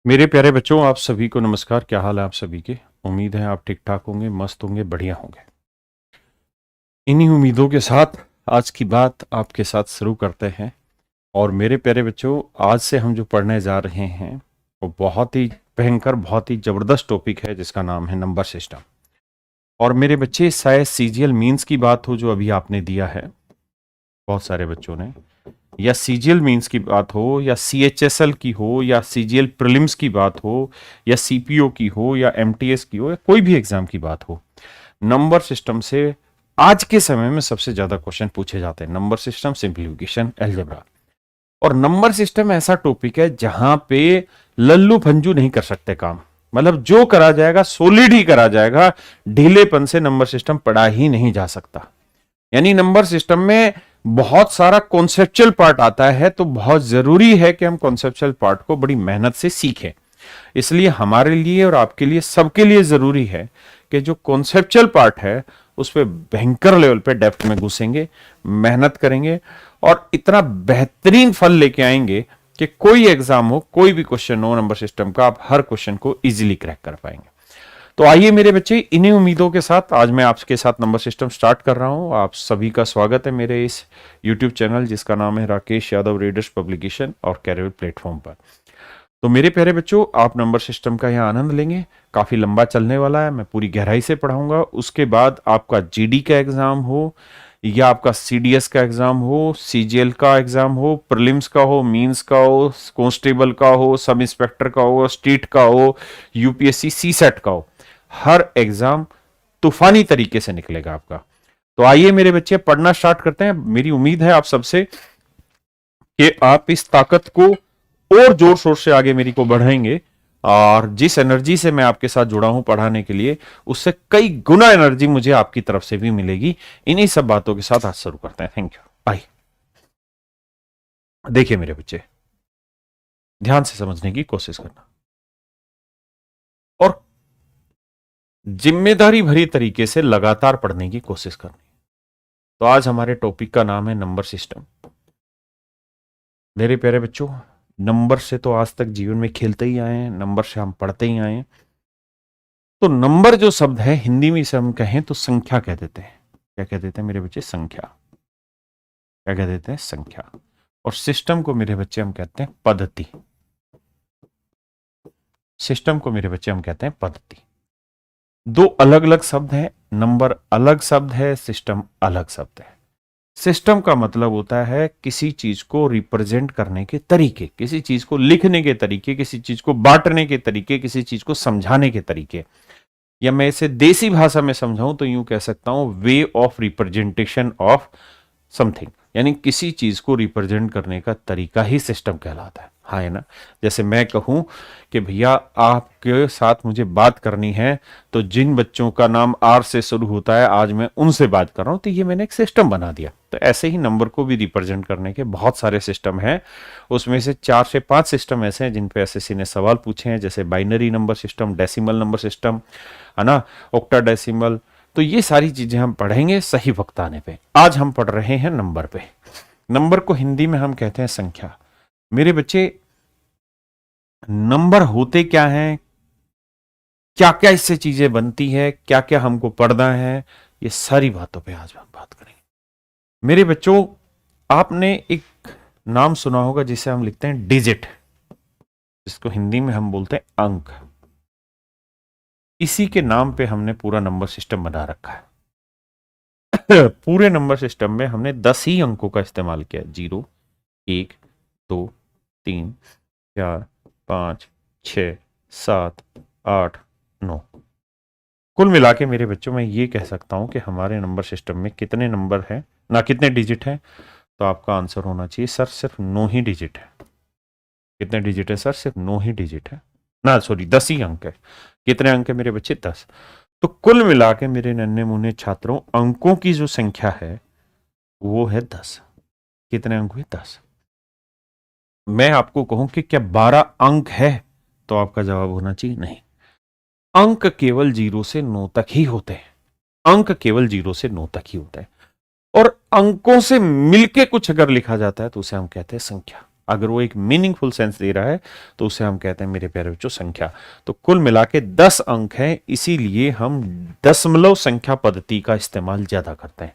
मेरे प्यारे बच्चों, आप सभी को नमस्कार। क्या हाल है आप सभी के? उम्मीद है आप ठीक ठाक होंगे, मस्त होंगे, बढ़िया होंगे। इन्हीं उम्मीदों के साथ आज की बात आपके साथ शुरू करते हैं। और मेरे प्यारे बच्चों, आज से हम जो पढ़ने जा रहे हैं वो बहुत ही भयंकर, बहुत ही जबरदस्त टॉपिक है जिसका नाम है नंबर सिस्टम। और मेरे बच्चे, शायद सीजीएल मीन्स की बात हो जो अभी आपने दिया है बहुत सारे बच्चों ने, या सीजीएल मीन्स की बात हो, या सीएचएसएल की हो, या सीजीएल प्रीलिम्स की बात हो, या सीपीओ की हो, या एमटीएस की हो, या कोई भी एग्जाम की बात हो, नंबर सिस्टम से आज के समय में सबसे ज्यादा क्वेश्चन पूछे जाते हैं। Number system, simplification, algebra. और नंबर सिस्टम ऐसा टॉपिक है जहां पे लल्लू फंजू नहीं कर सकते काम। मतलब जो करा जाएगा सॉलिड ही करा जाएगा। ढीलेपन से नंबर सिस्टम पढ़ा ही नहीं जा सकता। यानी नंबर सिस्टम में बहुत सारा कॉन्सेप्चुअल पार्ट आता है, तो बहुत जरूरी है कि हम कॉन्सेप्चुअल पार्ट को बड़ी मेहनत से सीखें। इसलिए हमारे लिए और आपके लिए, सबके लिए जरूरी है कि जो कॉन्सेप्चुअल पार्ट है उस पर भयंकर लेवल पे डेप्थ में घुसेंगे, मेहनत करेंगे और इतना बेहतरीन फल लेके आएंगे कि कोई एग्जाम हो, कोई भी क्वेश्चन हो नंबर सिस्टम का, आप हर क्वेश्चन को इजीली क्रैक कर पाएंगे। तो आइए मेरे बच्चे, इन्हीं उम्मीदों के साथ आज मैं आपके साथ नंबर सिस्टम स्टार्ट कर रहा हूं। आप सभी का स्वागत है मेरे इस YouTube चैनल जिसका नाम है राकेश यादव रीडर्स पब्लिकेशन और कैरियर प्लेटफॉर्म पर। तो मेरे प्यारे बच्चों, आप नंबर सिस्टम का यहाँ आनंद लेंगे। काफी लंबा चलने वाला है, मैं पूरी गहराई से पढ़ाऊंगा। उसके बाद आपका जीडी का एग्जाम हो, या आपका सीडीएस का एग्जाम हो, सीजीएल का एग्जाम हो, प्रीलिम्स का हो, मींस का हो, कांस्टेबल का हो, सब इंस्पेक्टर का हो, स्टेट का हो, यूपीएससी सीसेट का हो, हर एग्जाम तूफानी तरीके से निकलेगा आपका। तो आइए मेरे बच्चे, पढ़ना स्टार्ट करते हैं। मेरी उम्मीद है आप सबसे कि आप इस ताकत को और जोर शोर से आगे मेरी को बढ़ाएंगे। और जिस एनर्जी से मैं आपके साथ जुड़ा हूं पढ़ाने के लिए, उससे कई गुना एनर्जी मुझे आपकी तरफ से भी मिलेगी। इन्हीं सब बातों के साथ आज शुरू करते हैं। Thank you. आइए देखिए मेरे बच्चे, ध्यान से समझने की कोशिश करना और जिम्मेदारी भरी तरीके से लगातार पढ़ने की कोशिश करनी। तो आज हमारे टॉपिक का नाम है नंबर सिस्टम। मेरे प्यारे बच्चों, नंबर से तो आज तक जीवन में खेलते ही आए हैं, नंबर से हम पढ़ते ही आए हैं। तो नंबर जो शब्द है, हिंदी में इसे हम कहें तो संख्या कह देते हैं। क्या कह देते हैं मेरे बच्चे? संख्या। क्या कह देते हैं? संख्या। और सिस्टम को मेरे बच्चे हम कहते हैं पद्धति। सिस्टम को मेरे बच्चे हम कहते हैं पद्धति। दो अलग अलग शब्द हैं। नंबर अलग शब्द है, सिस्टम अलग शब्द है। सिस्टम का मतलब होता है किसी चीज को रिप्रेजेंट करने के तरीके, किसी चीज को लिखने के तरीके, किसी चीज को बांटने के तरीके, किसी चीज को समझाने के तरीके। या मैं इसे देसी भाषा में समझाऊं तो यूं कह सकता हूं, way of representation of something. यानी किसी चीज को रिप्रेजेंट करने का तरीका ही सिस्टम कहलाता है। हाँ, है ना? जैसे मैं कहूं कि भैया आपके साथ मुझे बात करनी है, तो जिन बच्चों का नाम आर से शुरू होता है आज मैं उनसे बात कर रहा हूं, तो ये मैंने एक सिस्टम बना दिया। तो ऐसे ही नंबर को भी रिप्रेजेंट करने के बहुत सारे सिस्टम हैं। उसमें से 4 से 5 सिस्टम ऐसे हैं जिन पे एसएससी ने सवाल पूछे हैं, जैसे binary number system, decimal number system, है ना, ऑक्टाडेसिमल। तो ये सारी चीजें हम पढ़ेंगे सही वक्त आने पे। आज हम पढ़ रहे हैं नंबर पे। नंबर को हिंदी में हम कहते हैं संख्या। मेरे बच्चे, नंबर होते क्या हैं, क्या क्या इससे चीजें बनती है, क्या क्या हमको पढ़ना है, ये सारी बातों पे आज हम बात करेंगे। मेरे बच्चों, आपने एक नाम सुना होगा जिसे हम लिखते हैं डिजिट, जिसको हिंदी में हम बोलते हैं अंक। इसी के नाम पे हमने पूरा नंबर सिस्टम बना रखा है। पूरे नंबर सिस्टम में हमने 10 ही अंकों का इस्तेमाल किया। 0, 1, 2, 3, 4, 5, 6, 7, 8, 9। कुल मिला के मेरे बच्चों, मैं ये कह सकता हूं कि हमारे नंबर सिस्टम में कितने नंबर हैं, ना कितने डिजिट हैं। तो आपका आंसर होना चाहिए सर सिर्फ 9 ही डिजिट है। कितने डिजिट है सर? सिर्फ 9 ही डिजिट है ना, सॉरी 10 ही अंक है। कितने अंक है मेरे बच्चे? 10। तो कुल मिला के मेरे नन्हे मुन्ने छात्रों, अंकों की जो संख्या है वो है 10। कितने अंक हुए? 10। मैं आपको कहूं कि क्या 12 अंक है, तो आपका जवाब होना चाहिए नहीं। अंक केवल 0 से 9 तक ही होते हैं। अंक केवल 0 से 9 तक ही होते हैं। और अंकों से मिलके कुछ अगर लिखा जाता है तो उसे हम कहते हैं संख्या। अगर वो एक मीनिंगफुल सेंस दे रहा है तो उसे हम कहते हैं मेरे प्यारे बच्चों संख्या। तो कुल मिला के 10 अंक हैं, इसीलिए हम दशमलव संख्या पद्धति का इस्तेमाल ज्यादा करते हैं।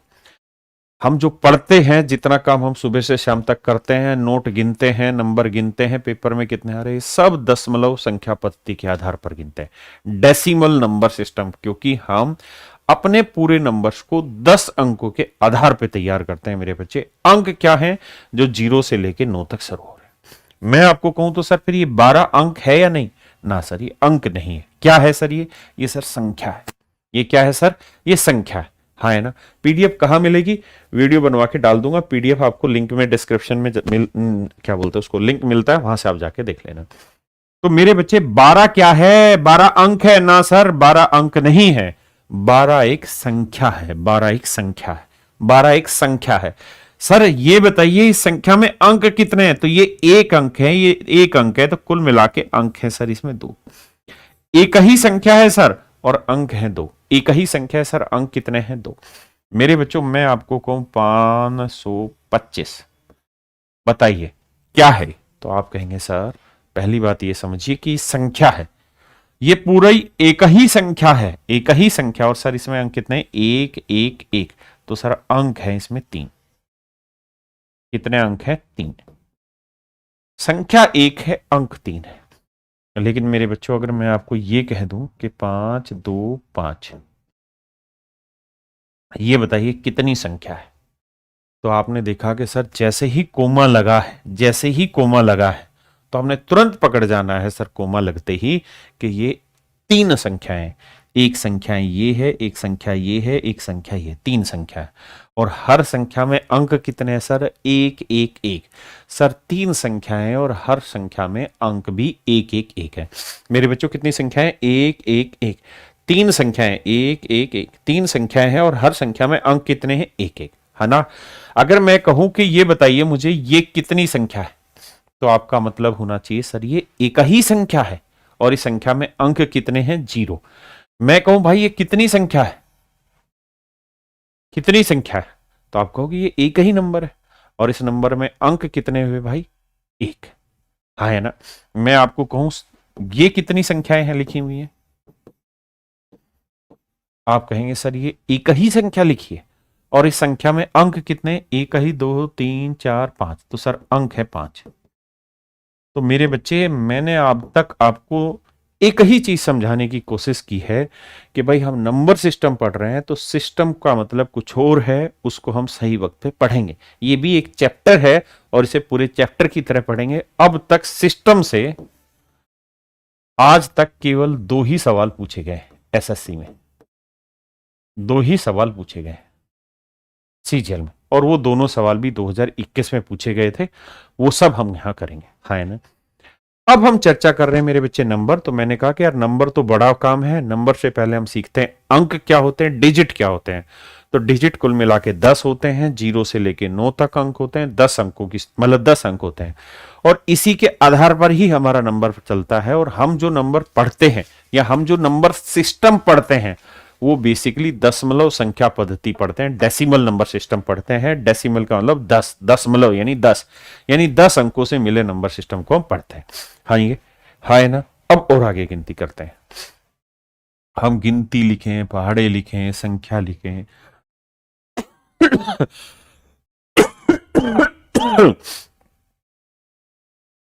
हम जो पढ़ते हैं, जितना काम हम सुबह से शाम तक करते हैं, नोट गिनते हैं, नंबर गिनते हैं, पेपर में कितने आ रहे हैं, सब दशमलव संख्या पद्धति के आधार पर गिनते हैं, डेसिमल नंबर सिस्टम, क्योंकि हम अपने पूरे नंबर्स को 10 अंकों के आधार पर तैयार करते हैं मेरे बच्चे। अंक क्या है? जो 0 से लेके 9 तक शुरू हो रहे हैं। मैं आपको कहूं तो सर फिर ये 12 अंक है या नहीं? ना सर, ये अंक नहीं है। क्या है सर? ये सर संख्या है। ये क्या है सर? ये संख्या है। हाँ है ना। पीडीएफ कहां मिलेगी? वीडियो बनवा के डाल दूंगा, पीडीएफ आपको लिंक में डिस्क्रिप्शन में क्या बोलते हैं उसको, लिंक मिलता है, वहां से आप जाके देख लेना। तो मेरे बच्चे 12 क्या है? 12 अंक है ना सर, 12 अंक नहीं है, 12 एक संख्या है। 12 एक संख्या है। 12 एक संख्या है। सर ये बताइए इस संख्या में अंक कितने हैं? तो ये एक अंक है, ये एक अंक है, तो कुल मिला के अंक है सर इसमें 2। एक ही संख्या है सर और अंक है 2। एक ही संख्या है सर, अंक कितने हैं? 2। मेरे बच्चों मैं आपको कहूं 525, बताइए क्या है? तो आप कहेंगे सर पहली बात ये समझिए कि संख्या है, ये पूरा ही एक ही संख्या है, एक ही संख्या, और सर इसमें अंक कितने? 1 1 1। तो सर अंक है इसमें 3। कितने अंक है? 3। संख्या 1 है, अंक 3 है। लेकिन मेरे बच्चों अगर मैं आपको ये कह दूं कि 5 2 5, ये बताइए कितनी संख्या है? तो आपने देखा कि सर जैसे ही कोमा लगा है, जैसे ही कोमा लगा है, तो हमने तुरंत पकड़ जाना है सर कोमा लगते ही कि ये 3 संख्याएं। एक संख्या ये है, एक संख्या ये है, एक संख्या ये, 3 संख्या है। और हर संख्या में अंक कितने हैं सर? 1 1 1। सर 3 संख्याएं और हर संख्या में अंक भी 1 1 1 है। मेरे बच्चों कितनी संख्याएं? 1 1 1। 3 संख्याएं 1 1 1, 3 संख्याएं हैं और हर संख्या में अंक कितने हैं? 1 1, है ना। अगर मैं कहूं कि ये बताइए मुझे ये कितनी संख्या है, तो आपका मतलब होना चाहिए सर ये एक ही संख्या है और इस संख्या में अंक कितने हैं? 0। मैं कहूं भाई ये कितनी संख्या है, कितनी संख्या है, तो आप कहोगे ये एक ही नंबर है और इस नंबर में अंक कितने हुए भाई? 1। हाँ है ना। मैं आपको कहूं ये कितनी संख्याएं हैं लिखी हुई हैं, आप कहेंगे सर ये एक ही संख्या लिखी है और इस संख्या में अंक कितने? 1 ही 2 3 4 5, तो सर अंक है 5। तो मेरे बच्चे मैंने अब तक आपको एक ही चीज समझाने की कोशिश की है कि भाई हम नंबर सिस्टम पढ़ रहे हैं तो सिस्टम का मतलब कुछ और है, उसको हम सही वक्त पे पढ़ेंगे। ये भी एक चैप्टर है और इसे पूरे चैप्टर की तरह पढ़ेंगे। अब तक सिस्टम से आज तक केवल 2 ही सवाल पूछे गए एसएससी में, 2 ही सवाल पूछे गए सीजीएल में, और वो दोनों सवाल भी 2021 में पूछे गए थे। वो सब हम यहां करेंगे, है ना। अब हम चर्चा कर रहे हैं मेरे बच्चे नंबर। तो मैंने कहा कि यार नंबर तो बड़ा काम है, नंबर से पहले हम सीखते हैं अंक क्या होते हैं, डिजिट क्या होते हैं। तो डिजिट कुल मिला के 10 होते हैं, 0 से लेके 9 तक अंक होते हैं, 10 अंकों की मतलब 10 अंक होते हैं, और इसी के आधार पर ही हमारा नंबर चलता है। और हम जो नंबर पढ़ते हैं या हम जो नंबर सिस्टम पढ़ते हैं वो बेसिकली दशमलव संख्या पद्धति पढ़ते हैं, डेसिमल नंबर सिस्टम पढ़ते हैं। डेसिमल का मतलब 10, दशमलव यानी 10, यानी 10 अंकों से मिले नंबर सिस्टम को हम पढ़ते हैं। हाँ ये हाँ है ना। अब और आगे गिनती करते हैं, हम गिनती लिखें, पहाड़े लिखें, संख्या लिखें।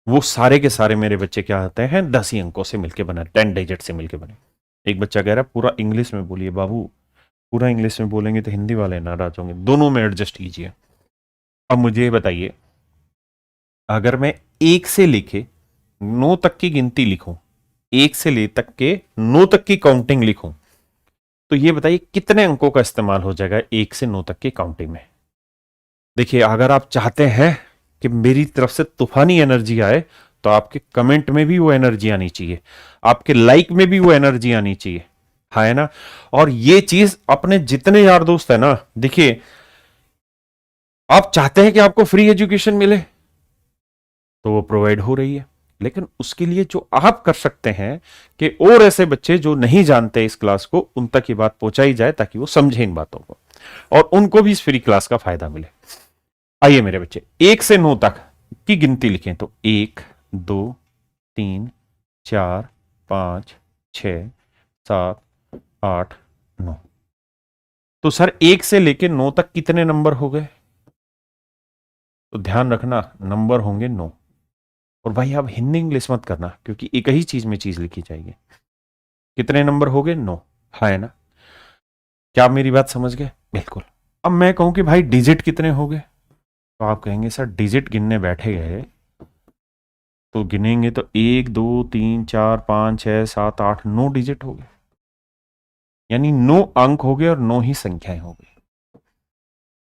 वो सारे के सारे मेरे बच्चे क्या होते हैं? 10 ही अंकों से मिलके बने, 10 डिजिट से मिलके बने। एक बच्चा कह रहा है पूरा इंग्लिश में बोलिए बाबू, पूरा इंग्लिश में बोलेंगे तो हिंदी वाले नाराज होंगे, दोनों में एडजस्ट कीजिए। अब मुझे बताइए अगर मैं 1 से लेके 9 तक की गिनती लिखूं, 1 से ले तक के 9 तक की काउंटिंग लिखूं, तो ये बताइए कितने अंकों का इस्तेमाल हो जाएगा 1 से 9 तक की काउंटिंग में। देखिए अगर आप चाहते हैं कि मेरी तरफ से तूफानी एनर्जी आए तो आपके कमेंट में भी वो एनर्जी आनी चाहिए, आपके लाइक में भी वो एनर्जी आनी चाहिए, है ना। और ये चीज अपने जितने यार दोस्त है ना, देखिए आप चाहते हैं कि आपको फ्री एजुकेशन मिले तो वो प्रोवाइड हो रही है, लेकिन उसके लिए जो आप कर सकते हैं कि और ऐसे बच्चे जो नहीं जानते इस क्लास को उन तक ये बात पहुंचाई जाए ताकि वो समझे इन बातों को और उनको भी इस फ्री क्लास का फायदा मिले। आइए मेरे बच्चे 1 से 9 तक की गिनती लिखें तो 1 2 3 4 5 6 7 8 9। तो सर 1 से लेके 9 तक कितने नंबर हो गए? तो ध्यान रखना नंबर होंगे 9। और भाई आप हिंदी इंग्लिश मत करना, क्योंकि एक ही चीज में चीज लिखी जाएगी। कितने नंबर हो गए? 9। है ना? क्या आप मेरी बात समझ गए? बिल्कुल। अब मैं कहूं कि भाई डिजिट कितने हो गए, तो आप कहेंगे सर डिजिट गिनने बैठे गए तो गिनेंगे तो 1 2 3 4 5 6 7 8 9 डिजिट हो गए, यानी 9 अंक हो गए और 9 ही संख्याएं हो गई।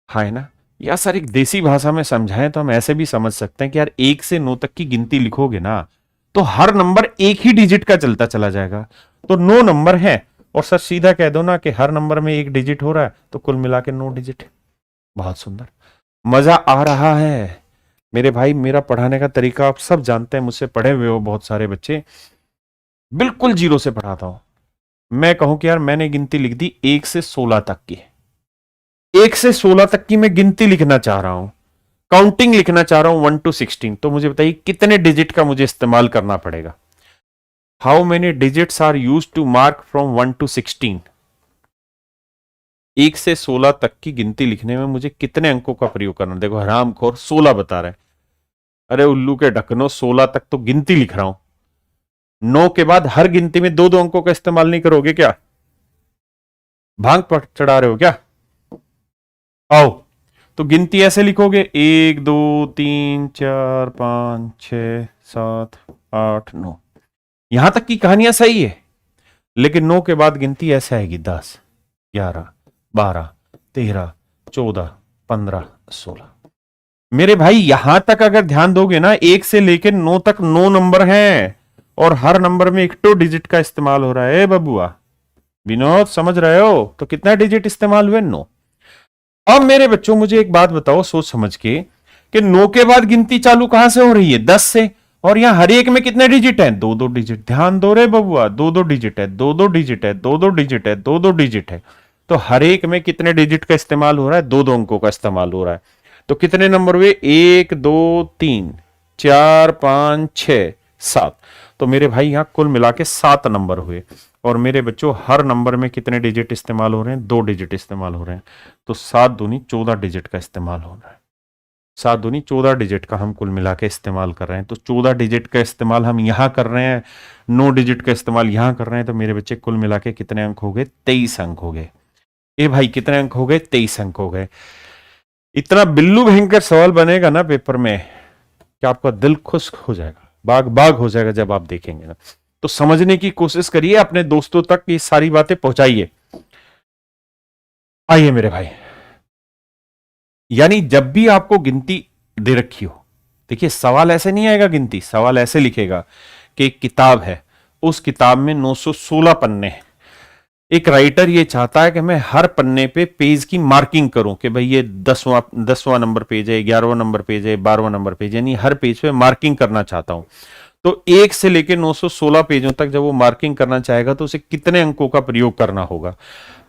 है ना? या सर एक देसी भाषा में समझाएं तो हम ऐसे भी समझ सकते हैं कि यार 1 से 9 तक की गिनती लिखोगे ना तो हर नंबर एक ही डिजिट का चलता चला जाएगा। तो 9 नंबर है और सर सीधा कह दो ना कि हर नंबर में एक डिजिट हो रहा है, तो कुल मिला के 9 डिजिट। बहुत सुंदर, मजा आ रहा है मेरे भाई। मेरा पढ़ाने का तरीका आप सब जानते हैं, मुझसे पढ़े हुए हो बहुत सारे बच्चे। बिल्कुल जीरो से पढ़ाता हूं। मैं कहूं कि यार मैंने गिनती लिख दी 1 से 16 तक की, 1 से 16 तक की मैं गिनती लिखना चाह रहा हूं, काउंटिंग लिखना चाह रहा हूं 1 to 16। तो मुझे बताइए कितने डिजिट का मुझे इस्तेमाल करना पड़ेगा? How many digits are use to mark from 1 to 16? 1 से 16 तक की गिनती लिखने में मुझे कितने अंकों का प्रयोग करना? देखो हरामखोर 16 बता रहे हैं। अरे उल्लू के ढकनो, 16 तक तो गिनती लिख रहा हूं। 9 के बाद हर गिनती में दो दो अंकों का इस्तेमाल नहीं करोगे क्या? भांग पर चढ़ा रहे हो क्या? आओ, तो गिनती ऐसे लिखोगे 1 2 3 4 5 6 7 8 9। यहां तक की कहानियां सही है, लेकिन 9 के बाद गिनती ऐसे आएगी 10 11 12 13 14 15 16। मेरे भाई यहां तक अगर ध्यान दोगे ना, 1 से लेकर 9 तक 9 नंबर हैं और हर नंबर में एक तो डिजिट का इस्तेमाल हो रहा है। बबुआ विनोद समझ रहे हो? तो कितना डिजिट इस्तेमाल हुए? 9। अब मेरे बच्चों मुझे एक बात बताओ सोच समझ के, कि 9 के बाद गिनती चालू कहां से हो रही है? 10 से। और यहां हर एक में कितने डिजिट हैं? दो दो डिजिट। ध्यान दो रे बबुआ, दो दो डिजिट है, दो दो डिजिट है, दो दो डिजिट है, दो दो डिजिट है। तो हर एक में कितने डिजिट का इस्तेमाल हो रहा है? दो दो अंकों का इस्तेमाल हो रहा है। तो कितने नंबर हुए? 1 2 3 4 5 6 7। तो मेरे भाई यहां कुल मिला के 7 नंबर हुए। और मेरे बच्चों हर नंबर में कितने डिजिट इस्तेमाल हो रहे हैं? 2 डिजिट इस्तेमाल हो रहे हैं। तो 7 दूनी 14 डिजिट का इस्तेमाल हो रहा है। 7 दूनी 14 डिजिट का हम कुल मिला के इस्तेमाल कर रहे हैं। तो 14 डिजिट का इस्तेमाल हम यहां कर रहे हैं, 9 डिजिट का इस्तेमाल यहां कर रहे हैं। तो मेरे बच्चे कुल मिला के कितने अंक हो गए? 23 अंक हो गए। ए भाई कितने अंक हो गए? 23 अंक हो गए। इतना बिल्लू भयंकर सवाल बनेगा ना पेपर में कि आपका दिल खुश हो जाएगा, बाग बाग हो जाएगा जब आप देखेंगे ना। तो समझने की कोशिश करिए, अपने दोस्तों तक ये सारी बातें पहुंचाइए। आइए मेरे भाई, यानी जब भी आपको गिनती दे रखी हो, देखिए सवाल ऐसे नहीं आएगा गिनती, सवाल ऐसे लिखेगा कि एक किताब है, उस किताब में 916 पन्ने हैं। एक राइटर ये चाहता है कि मैं हर पन्ने पे पेज की मार्किंग करूं कि भाई ये 10वां नंबर पेज है, 11वां नंबर पेज है, 12वां नंबर पेज है, यानी हर पेज पे मार्किंग करना चाहता हूं। तो 1 से लेकर 916 पेजों तक जब वो मार्किंग करना चाहेगा तो उसे कितने अंकों का प्रयोग करना होगा?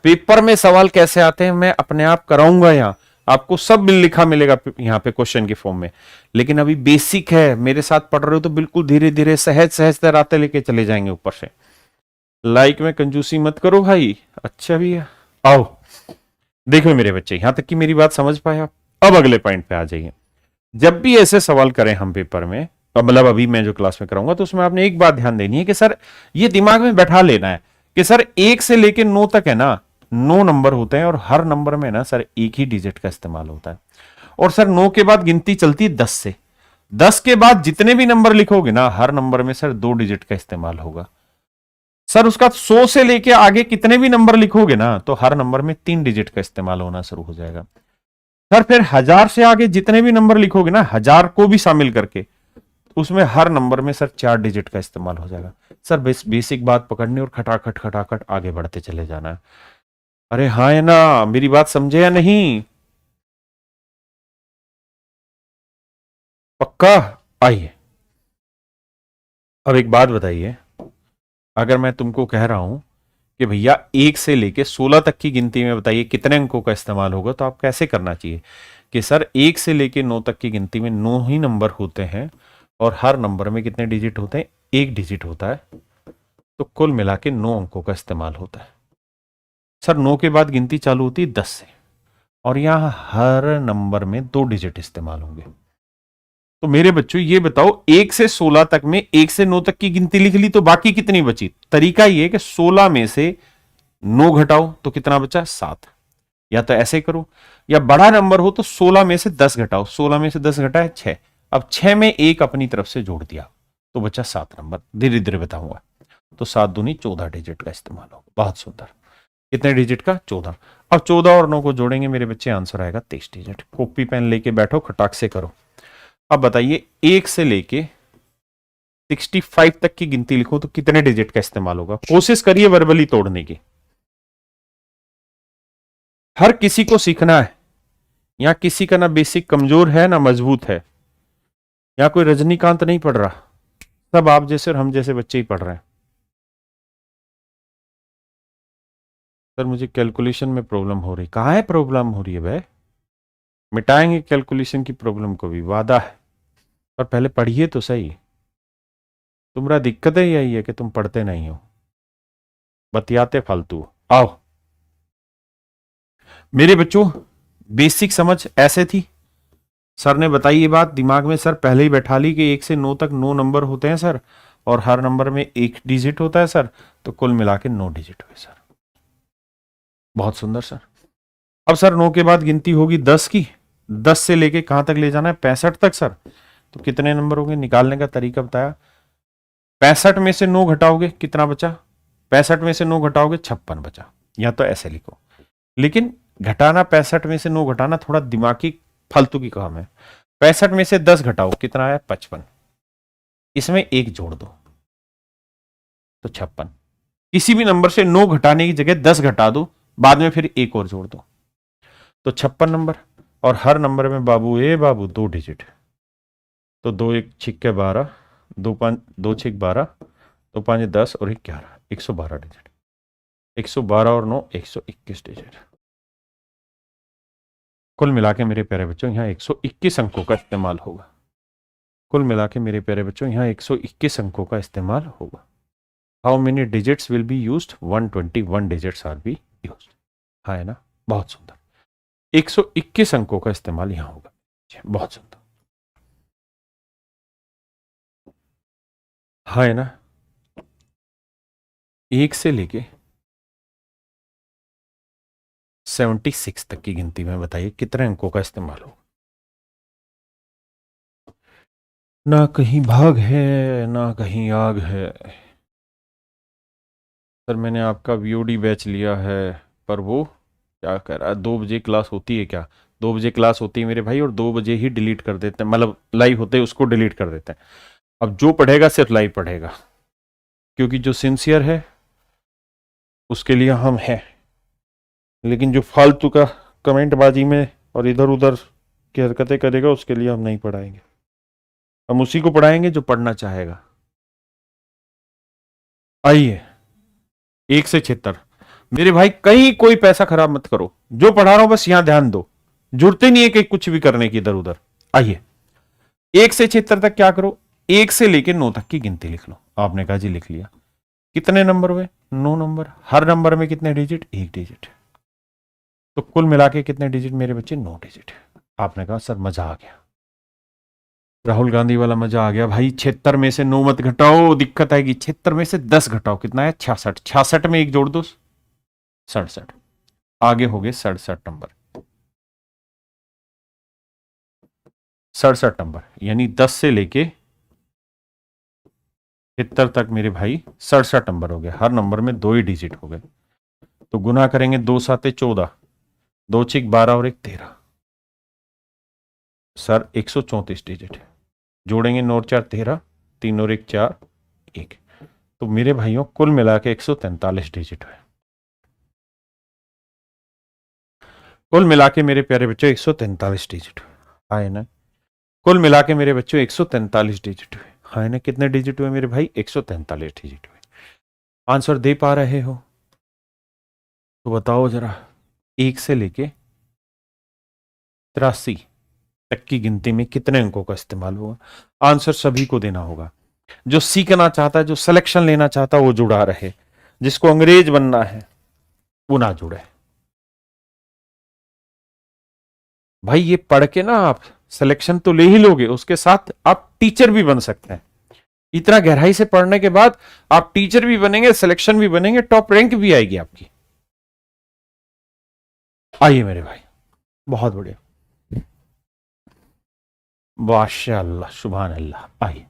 पेपर में सवाल कैसे आते हैं मैं अपने आप कराऊंगा, यहां आपको सब लिखा मिलेगा यहां पे क्वेश्चन के फॉर्म में। लेकिन अभी बेसिक है, मेरे साथ पढ़ रहे हो तो बिल्कुल धीरे धीरे सहज सहज तराते लेके चले जाएंगे ऊपर से। लाइक में कंजूसी मत करो भाई। अच्छा भैया आओ, देखो मेरे बच्चे यहां तक की मेरी बात समझ पाए आप? अब अगले पॉइंट पे आ जाइए। जब भी ऐसे सवाल करें हम पेपर में, मतलब अभी मैं जो क्लास में कराऊंगा, तो उसमें आपने एक बात ध्यान देनी है कि सर ये दिमाग में बैठा लेना है कि सर 1 से लेकर 9 तक है ना, 9 नंबर होते हैं और हर नंबर में ना सर एक ही डिजिट का इस्तेमाल होता है। और सर 9 के बाद गिनती चलती है 10 से। 10 के बाद जितने भी नंबर लिखोगे ना, हर नंबर में सर 2 डिजिट का इस्तेमाल होगा। सर उसका 100 से लेके आगे कितने भी नंबर लिखोगे ना, तो हर नंबर में 3 डिजिट का इस्तेमाल होना शुरू हो जाएगा। सर फिर 1000 से आगे जितने भी नंबर लिखोगे ना, 1000 को भी शामिल करके, उसमें हर नंबर में सर 4 डिजिट का इस्तेमाल हो जाएगा। सर बेसिक बात पकड़नी और खटाखट खटाखट आगे बढ़ते चले जाना है। अरे हाँ है ना, मेरी बात समझे या नहीं? पक्का? आइए, अब एक बात बताइए, अगर मैं तुमको कह रहा हूं कि भैया 1 से लेके 16 तक की गिनती में बताइए कितने अंकों का इस्तेमाल होगा, तो आप कैसे करना चाहिए कि सर 1 से लेके 9 तक की गिनती में 9 ही नंबर होते हैं और हर नंबर में कितने डिजिट होते हैं, 1 डिजिट होता है, तो कुल मिला के 9 अंकों का इस्तेमाल होता है। सर 9 के बाद गिनती चालू होती है 10 से, और यहां हर नंबर में 2 डिजिट इस्तेमाल होंगे। तो मेरे बच्चों ये बताओ, 1 से 16 तक में 1 से 9 तक की गिनती लिख ली, तो बाकी कितनी बची? तरीका ये है कि 16 में से 9 घटाओ तो कितना बचा? 7। या तो ऐसे करो, या बड़ा नंबर हो तो 16 में से 10 घटाओ, 16 में से 10 घटाए 6। अब 6 में 1 अपनी तरफ से जोड़ दिया तो बचा 7 नंबर। धीरे धीरे बताऊंगा। तो 7 दूनी 14 डिजिट का इस्तेमाल होगा। बहुत सुंदर। कितने डिजिट का? 14। अब 14 और 9 को जोड़ेंगे मेरे बच्चे, आंसर आएगा 23 डिजिट। कॉपी पेन लेके बैठो, खटाक से करो। अब बताइए 1 से लेके 65 तक की गिनती लिखो तो कितने डिजिट का इस्तेमाल होगा? कोशिश करिए वर्बली तोड़ने की। हर किसी को सीखना है। यहां किसी का ना बेसिक कमजोर है ना मजबूत है। यहां कोई रजनीकांत नहीं पढ़ रहा, सब आप जैसे और हम जैसे बच्चे ही पढ़ रहे हैं। सर मुझे कैलकुलेशन में प्रॉब्लम हो रही। कहाँ है प्रॉब्लम हो रही है भाई? मिटाएंगे कैलकुलेशन की प्रॉब्लम को भी, वादा है। पर पहले पढ़िए तो सही। तुम्हारा दिक्कत ही यही है कि तुम पढ़ते नहीं हो, बतियाते फालतू। आओ मेरे बच्चों, बेसिक समझ ऐसे थी। सर ने बताई ये बात दिमाग में, सर पहले ही बैठा ली कि 1 से 9 तक 9 नंबर होते हैं सर, और हर नंबर में 1 डिजिट होता है सर, तो कुल मिला के 9 डिजिट हुए सर। बहुत सुंदर सर। अब सर 9 के बाद गिनती होगी 10 की। 10 से लेके कहां तक ले जाना है? 65 तक सर। तो कितने नंबर होंगे? निकालने का तरीका बताया। 65 में से 9 घटाओगे कितना बचा? 65 में से 9 घटाओगे 56 बचा। या तो ऐसे लिखो, लेकिन घटाना 65 में से 9 घटाना थोड़ा दिमागी फालतू की काम है। 65 में से 10 घटाओ कितना आया? 55। इसमें 1 जोड़ दो तो 56। किसी भी नंबर से 9 घटाने की जगह 10 घटा दो, बाद में फिर 1 और जोड़ दो तो 56 नंबर। और हर नंबर में बाबू 2 डिजिट। तो 2 1 6 12, 2 5 2 6 12, 2 5 10 और 1 11, 112 डिजिट। 112 और 9 121 डिजिट। कुल मिला के मेरे प्यारे बच्चों यहाँ 121 अंकों का इस्तेमाल होगा। कुल मिला के मेरे प्यारे बच्चों यहाँ 121 अंकों का इस्तेमाल होगा। How many digits will be used? 121 digits R be used. हाँ है ना? बहुत सुंदर। 121 अंकों का इस्तेमाल यहाँ होगा। बहुत सुंदर। हाँ है ना? 1 से लेके 76 तक की गिनती में बताइए कितने अंकों का इस्तेमाल होगा? ना कहीं भाग है ना कहीं आग है। सर मैंने आपका वीओडी बैच लिया है, पर वो क्या कह रहा है, 2 बजे क्लास होती है क्या? 2 बजे क्लास होती है मेरे भाई, और 2 बजे ही डिलीट कर देते हैं, मतलब लाइव होते हैं उसको डिलीट कर देते हैं। अब जो पढ़ेगा सिर्फ लाइव पढ़ेगा, क्योंकि जो सिंसियर है उसके लिए हम हैं, लेकिन जो फालतू का कमेंटबाजी में और इधर उधर की हरकतें करेगा उसके लिए हम नहीं पढ़ाएंगे। हम उसी को पढ़ाएंगे जो पढ़ना चाहेगा। आइए 1 से 76। मेरे भाई कहीं कोई पैसा खराब मत करो, जो पढ़ा रहा हूं बस यहां ध्यान दो, जुड़ते नहीं है कि कुछ भी करने की इधर उधर। आइए 1 से 76 तक क्या करो, 1 से लेके 9 तक की गिनती लिख लो। आपने कहा जी लिख लिया। कितने नंबर हुए? 9 नंबर। हर नंबर में कितने डिजिट? 1 डिजिट। तो कुल मिला के कितने डिजिट मेरे बच्चे? 9 डिजिट। आपने कहा सर मजा आ गया, राहुल गांधी वाला मजा आ गया भाई। 76 में से 9 मत घटाओ, दिक्कत आएगी। 76 में से 10 घटाओ कितना है? 66। 66 में 1 जोड़ दो 67। आगे हो गए 67 नंबर। 67 नंबर यानी 10 से लेके 76 तक मेरे भाई 67 नंबर हो गए। हर नंबर में 2 ही डिजिट हो गए। तो गुना करेंगे, 2 7 14, 2 6 12 और 1 13। Sir 134 digit. जोड़ेंगे 9 और 4 13, 3 और 1 4 1। तो मेरे भाइयों कुल मिला के 143 डिजिट है। कुल मिला के मेरे प्यारे बच्चों 143 डिजिट हुए। है ना? कुल मिला के मेरे बच्चों 143 डिजिट हुए। है ना? कितने डिजिट हुए मेरे भाई? 143 डिजिट हुए। आंसर दे पा रहे हो? तो बताओ जरा, 1 से लेके 83 तक की गिनती में कितने अंकों का इस्तेमाल होगा? आंसर सभी को देना होगा। जो सीखना चाहता है, जो सिलेक्शन लेना चाहता है, वो जुड़ा रहे। जिसको अंग्रेज बनना है वो ना जुड़े। भाई ये पढ़ के ना आप सिलेक्शन तो ले ही लोगे, उसके साथ आप टीचर भी बन सकते हैं। इतना गहराई से पढ़ने के बाद आप टीचर भी बनेंगे, सिलेक्शन भी बनेंगे, टॉप रैंक भी आएगी आपकी। आइए मेरे भाई, बहुत बढ़िया, माशाअल्लाह, सुभान अल्लाह। आइए,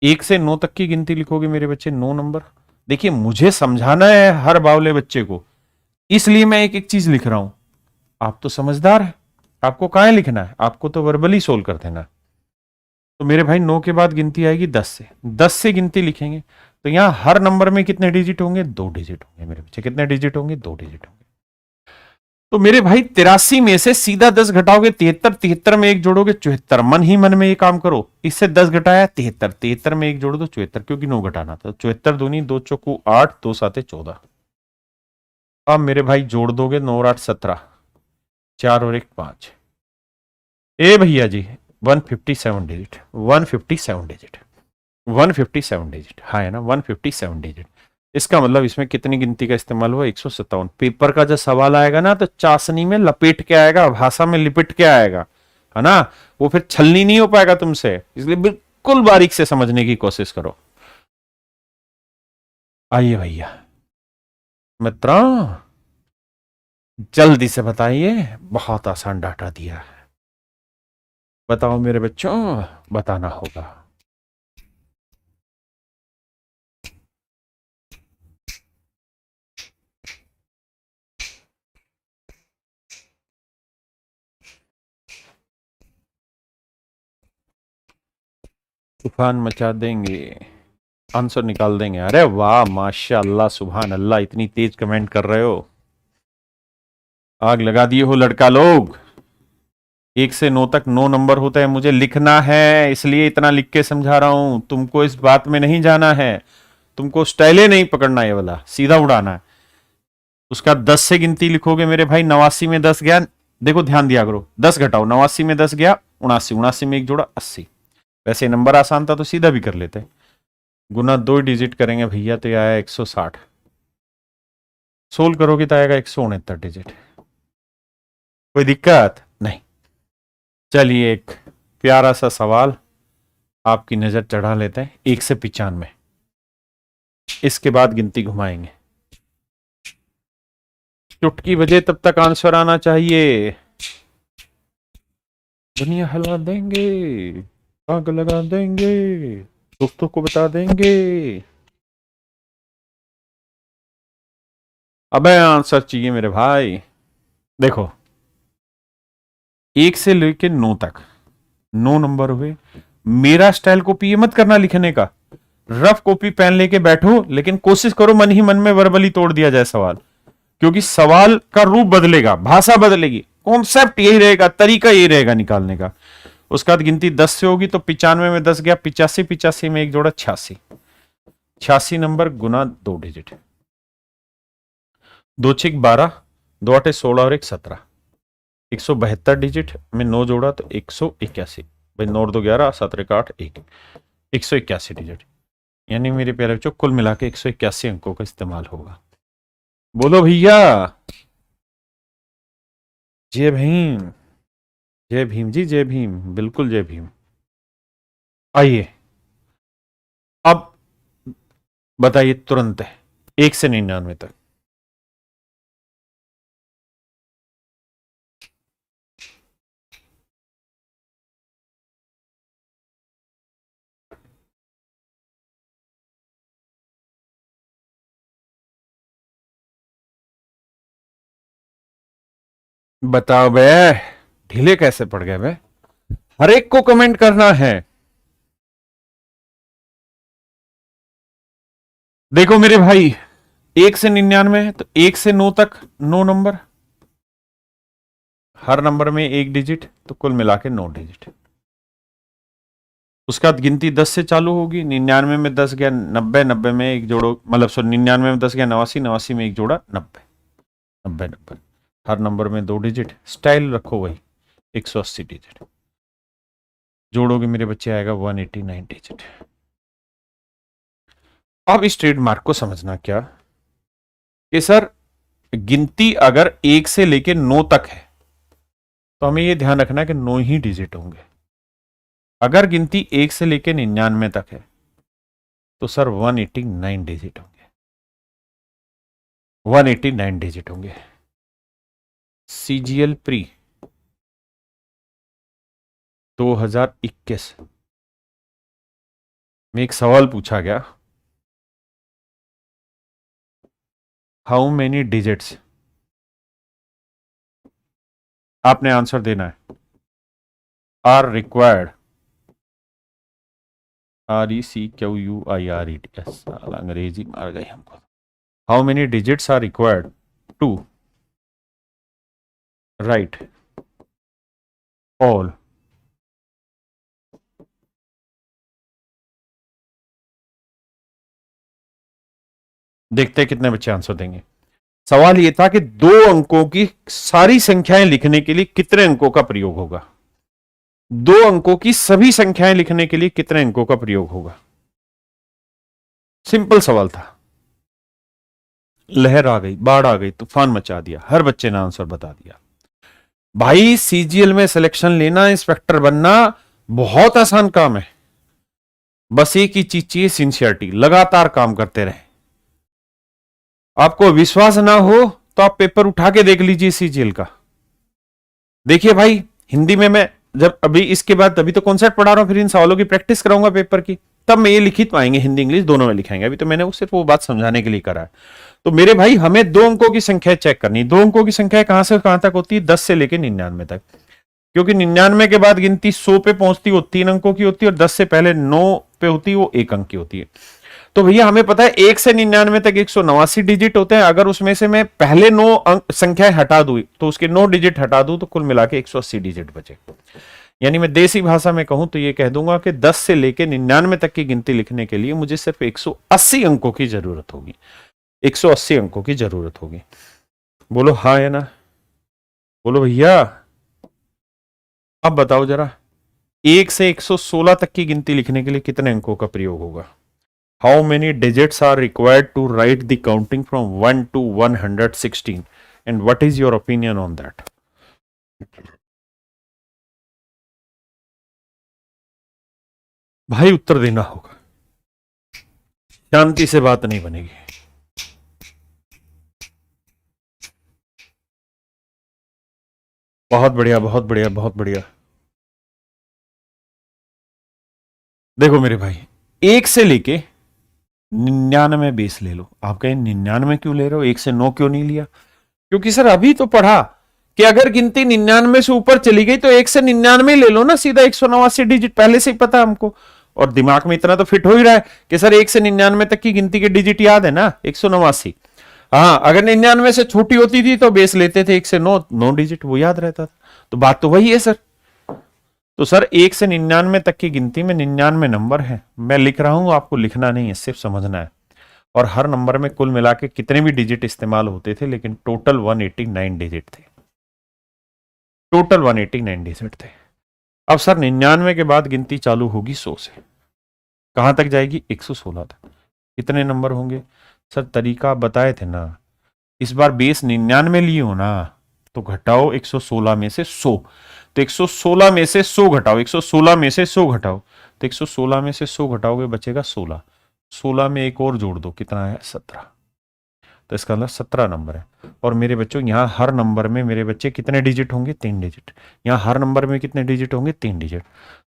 1 से 9 तक की गिनती लिखोगे मेरे बच्चे, 9 नंबर। देखिए मुझे समझाना है हर बावले बच्चे को, इसलिए मैं एक एक चीज लिख रहा हूं। आप तो समझदार है, आपको कहां लिखना है, आपको तो वर्बली सोल्व कर देना। तो मेरे भाई 9 के बाद गिनती आएगी 10 से, 10 से गिनती लिखेंगे तो यहां हर नंबर में कितने डिजिट होंगे? 2 डिजिट होंगे मेरे बच्चे। कितने डिजिट होंगे? 2 डिजिट होंगे। तो मेरे भाई 83 में से सीधा 10 घटाओगे 73, 73 में एक जोड़ोगे 74। मन ही मन में ये काम करो, इससे 10 घटाया 73, 73 में एक जोड़ दो 74, क्योंकि 9 घटाना था। 74 दूनी 2 चौकू 8, 2 साते 14। अब मेरे भाई जोड़ दोगे 9 और 8 17, 4 और 1 5। ए भैया जी 157 डिजिट, 157 डिजिट, 157 डिजिट, हाँ है ना, 157 डिजिट। इसका मतलब इसमें कितनी गिनती का इस्तेमाल हुआ? 157। पेपर का जब सवाल आएगा ना तो चाशनी में लपेट के आएगा, भाषा में लिपट के आएगा, है ना। वो फिर छलनी नहीं हो पाएगा तुमसे, इसलिए बिल्कुल बारीक से समझने की कोशिश करो। आइए भैया मित्रों, जल्दी से बताइए, बहुत आसान डाटा दिया है। बताओ मेरे बच्चों, बताना होगा। तूफान मचा देंगे, आंसर निकाल देंगे। अरे वाह, माशाअल्लाह, सुभान अल्लाह, इतनी तेज कमेंट कर रहे हो, आग लगा दिए हो लड़का लोग। 1 से 9 तक 9 नंबर होते हैं, मुझे लिखना है, इसलिए इतना लिख के समझा रहा हूं। तुमको इस बात में नहीं जाना है, तुमको स्टाइले नहीं पकड़ना, ये वाला सीधा उड़ाना है। उसका 10 से गिनती लिखोगे मेरे भाई, 89 में 10 गया। देखो ध्यान दिया करो, 10 घटाओ, 89 में 10 गया 79, 79 में एक जोड़ा 80। वैसे नंबर आसान था तो सीधा भी कर लेते। गुना 2 डिजिट करेंगे भैया तो आया 160। सोल्व करोगे तो आएगा 169 डिजिट। कोई दिक्कत नहीं। चलिए एक प्यारा सा सवाल आपकी नजर चढ़ा लेते हैं, 1 से 95। इसके बाद गिनती घुमाएंगे, चुटकी बजे तब तक आंसर आना चाहिए। दुनिया हिला देंगे, आग लगा देंगे, दोस्तों को बता देंगे। अबे आंसर चाहिए मेरे भाई। देखो 1 से लेके 9 तक 9 नंबर हुए। मेरा स्टाइल कॉपी ये मत करना लिखने का, रफ कॉपी पेन लेके बैठो, लेकिन कोशिश करो मन ही मन में वर्बली तोड़ दिया जाए सवाल, क्योंकि सवाल का रूप बदलेगा, भाषा बदलेगी, कॉन्सेप्ट यही रहेगा, तरीका यही रहेगा निकालने का। उसके बाद गिनती 10 से होगी तो 95 में 10 गया 85, 85 में एक जोड़ा 86, 86 नंबर गुना 2 डिजिट, 2 6 12, 2 8 16 और 1 17, 172 डिजिट में 9 जोड़ा तो 181। भाई 9 2 11, 17 8 1, 181 डिजिट। यानी मेरे प्यारे बच्चों कुल मिला के 181 अंकों का इस्तेमाल होगा। बोलो भैया, जय भीम, जय भीम जी, जय भीम, बिल्कुल जय भीम। आइए अब बताइए तुरंत है 1 से 99 तक। बताओ बे, ढीले कैसे पड़ गए बे? हर एक को कमेंट करना है। देखो मेरे भाई 1 से 99 है तो 1 से 9 तक 9 नंबर, हर नंबर में एक डिजिट, तो कुल मिला के 9 डिजिट। उसके बाद गिनती 10 से चालू होगी, 99 में 10 गया 90, 90 में एक जोड़ो, मतलब सॉरी 99 में 10 गया 89, 89 में एक जोड़ा 90। 90 हर नंबर में 2 डिजिट, स्टाइल रखो वही 180 डिजिट, जोड़ोगे मेरे बच्चे आएगा 189 डिजिट। अब इस ट्रेडमार्क को समझना क्या कि सर गिनती अगर 1 से लेकर 9 तक है तो हमें यह ध्यान रखना कि 9 ही डिजिट होंगे। अगर गिनती 1 से लेकर 99 तक है तो सर 189 डिजिट होंगे, 189 डिजिट होंगे। सीजीएल प्री 2021 में एक सवाल पूछा गया, हाउ मेनी डिजिट्स, आपने आंसर देना है, आर रिक्वायर्ड, RECQUIRED, अंग्रेजी मार गई हमको। How many digits are required to write all देखते हैं कितने बच्चे आंसर देंगे। सवाल यह था कि 2 अंकों की सारी संख्याएं लिखने के लिए कितने अंकों का प्रयोग होगा। 2 अंकों की सभी संख्याएं लिखने के लिए कितने अंकों का प्रयोग होगा। सिंपल सवाल था। लहर आ गई, बाढ़ आ गई, तूफान मचा दिया, हर बच्चे ने आंसर बता दिया। भाई सीजीएल में सिलेक्शन लेना, इंस्पेक्टर बनना बहुत आसान काम है। बस एक ही चीज चाहिए, सिंसियरिटी, लगातार काम करते रहे। आपको विश्वास ना हो तो आप पेपर उठा के देख लीजिए सीजीएल का। देखिए भाई, हिंदी में मैं जब अभी इसके बाद अभी तो कॉन्सेप्ट पढ़ा रहा हूं, फिर इन सवालों की प्रैक्टिस कराऊंगा पेपर की, तब मैं ये लिखित पाएंगे, हिंदी इंग्लिश दोनों में लिखाएंगे। अभी तो मैंने वो सिर्फ वो बात समझाने के लिए करा है। तो मेरे भाई हमें 2 अंकों की संख्या चेक करनी। 2 अंकों की संख्या कहां से कहां तक होती है, 10 से लेकर 99 तक, क्योंकि 99 के बाद गिनती 100 पे पहुंचती, वो 3 अंकों की होती है, और 10 से पहले 9 पे होती है, वो 1 अंक की होती है। तो भैया हमें पता है 1 से 99 तक 189 डिजिट होते हैं। अगर उसमें से मैं पहले 9 अंक संख्याएं हटा दूं तो उसके 9 डिजिट हटा दूं तो कुल मिला के 180 डिजिट बचे। यानी मैं देसी भाषा में कहूं तो ये कह दूंगा कि 10 से लेकर 99 तक की गिनती लिखने के लिए मुझे सिर्फ 180 अंकों की जरूरत होगी, 180 अंकों की जरूरत होगी। बोलो हाँ या ना, बोलो भैया। अब बताओ जरा, 1 से 116 तक की गिनती लिखने के लिए कितने अंकों का प्रयोग होगा। How many digits are required to write the counting from 1 to 116? And what is your opinion on that? भाई उत्तर देना होगा, शांति से बात नहीं बनेगी। बहुत बढ़िया, बहुत बढ़िया, बहुत बढ़िया। देखो मेरे भाई, 1 से लेके 99 बेस ले लो। आप कहें 99 क्यों ले रहे हो, 1 से 9 क्यों नहीं लिया? क्योंकि सर अभी तो पढ़ा कि अगर गिनती 99 से ऊपर चली गई तो 1 से 99 ले लो ना, सीधा 189 डिजिट पहले से ही पता है हमको, और दिमाग में इतना तो फिट हो ही रहा है कि सर 1 से 99 तक की गिनती के डिजिट याद है ना, 189। हाँ, अगर 99 से छोटी होती थी तो बेस लेते थे 1 से 9 डिजिट, वो याद रहता था। तो बात तो वही है सर। तो सर 1 से 99 तक की गिनती में 99 नंबर है, मैं लिख रहा हूं, आपको लिखना नहीं है, सिर्फ समझना है। और हर नंबर में कुल मिला के कितने भी डिजिट इस्तेमाल होते थे, लेकिन टोटल 189 डिजिट थे, टोटल 189 डिजिट थे। अब सर 99 के बाद गिनती चालू होगी 100 से, कहां तक जाएगी, 116 तक। कितने नंबर होंगे सर, तरीका आप बताए थे ना। इस बार बेस 99 लिए हो ना, तो घटाओ 116 में से 100, तो 116 में से 100 घटाओ, 116 में से 100 घटाओ, तो 116 में से 100 घटाओगे बचेगा 16, 16 में एक और जोड़ दो, कितना है 17, तो इसका मतलब 17 नंबर है। और मेरे बच्चों यहाँ हर नंबर में मेरे बच्चे कितने डिजिट होंगे, 3 डिजिट। यहाँ हर नंबर में कितने डिजिट होंगे, 3 डिजिट।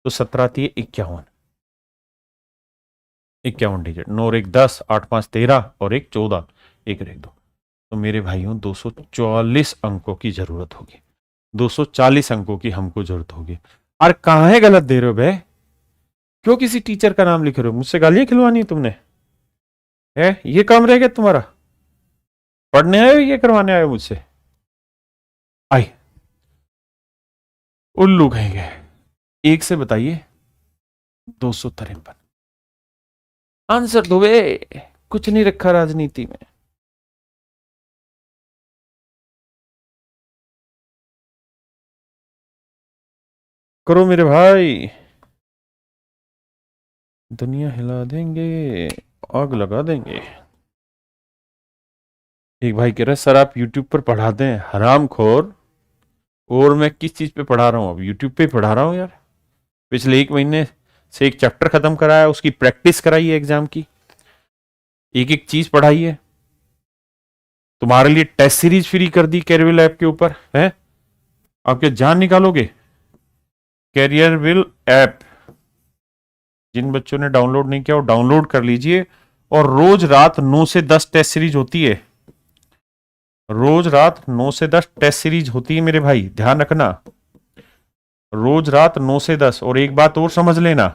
तो 17 थी 51, 51 डिजिट, 9 और 1 10, 8 5 13 और 1 14, 1 और 1 2। तो मेरे भाइयों 244 अंकों की जरूरत होगी, 240 अंकों की हमको जरूरत होगी। और कहां है गलत दे रहे हो बे, क्यों किसी टीचर का नाम लिख रहे हो, मुझसे गालियां खिलवानी है तुमने, है ये काम रह गया तुम्हारा, पढ़ने आए हो ये करवाने आए हो मुझसे, आई उल्लू कहेंगे। 1 से बताइए 253, आंसर दो बे, कुछ नहीं रखा राजनीति में। करो मेरे भाई, दुनिया हिला देंगे, आग लगा देंगे। एक भाई कह रहा है सर आप यूट्यूब पर पढ़ाते हैं, हरामखोर। और मैं किस चीज पे पढ़ा रहा हूँ? अब यूट्यूब पे पढ़ा रहा हूँ यार। पिछले 1 महीने से एक चैप्टर खत्म कराया, उसकी प्रैक्टिस कराई है एग्जाम की, एक एक चीज पढ़ाई है। तुम्हारे लिए टेस्ट सीरीज फ्री कर दी कैरियर ऐप के ऊपर है। आप क्या जान निकालोगे? कैरियर विल ऐप जिन बच्चों ने डाउनलोड नहीं किया वो डाउनलोड कर लीजिए। और रोज रात 9 से 10 टेस्ट सीरीज होती है। रोज रात 9 से 10 टेस्ट सीरीज होती है मेरे भाई, ध्यान रखना। रोज रात 9 से 10। और एक बात और समझ लेना,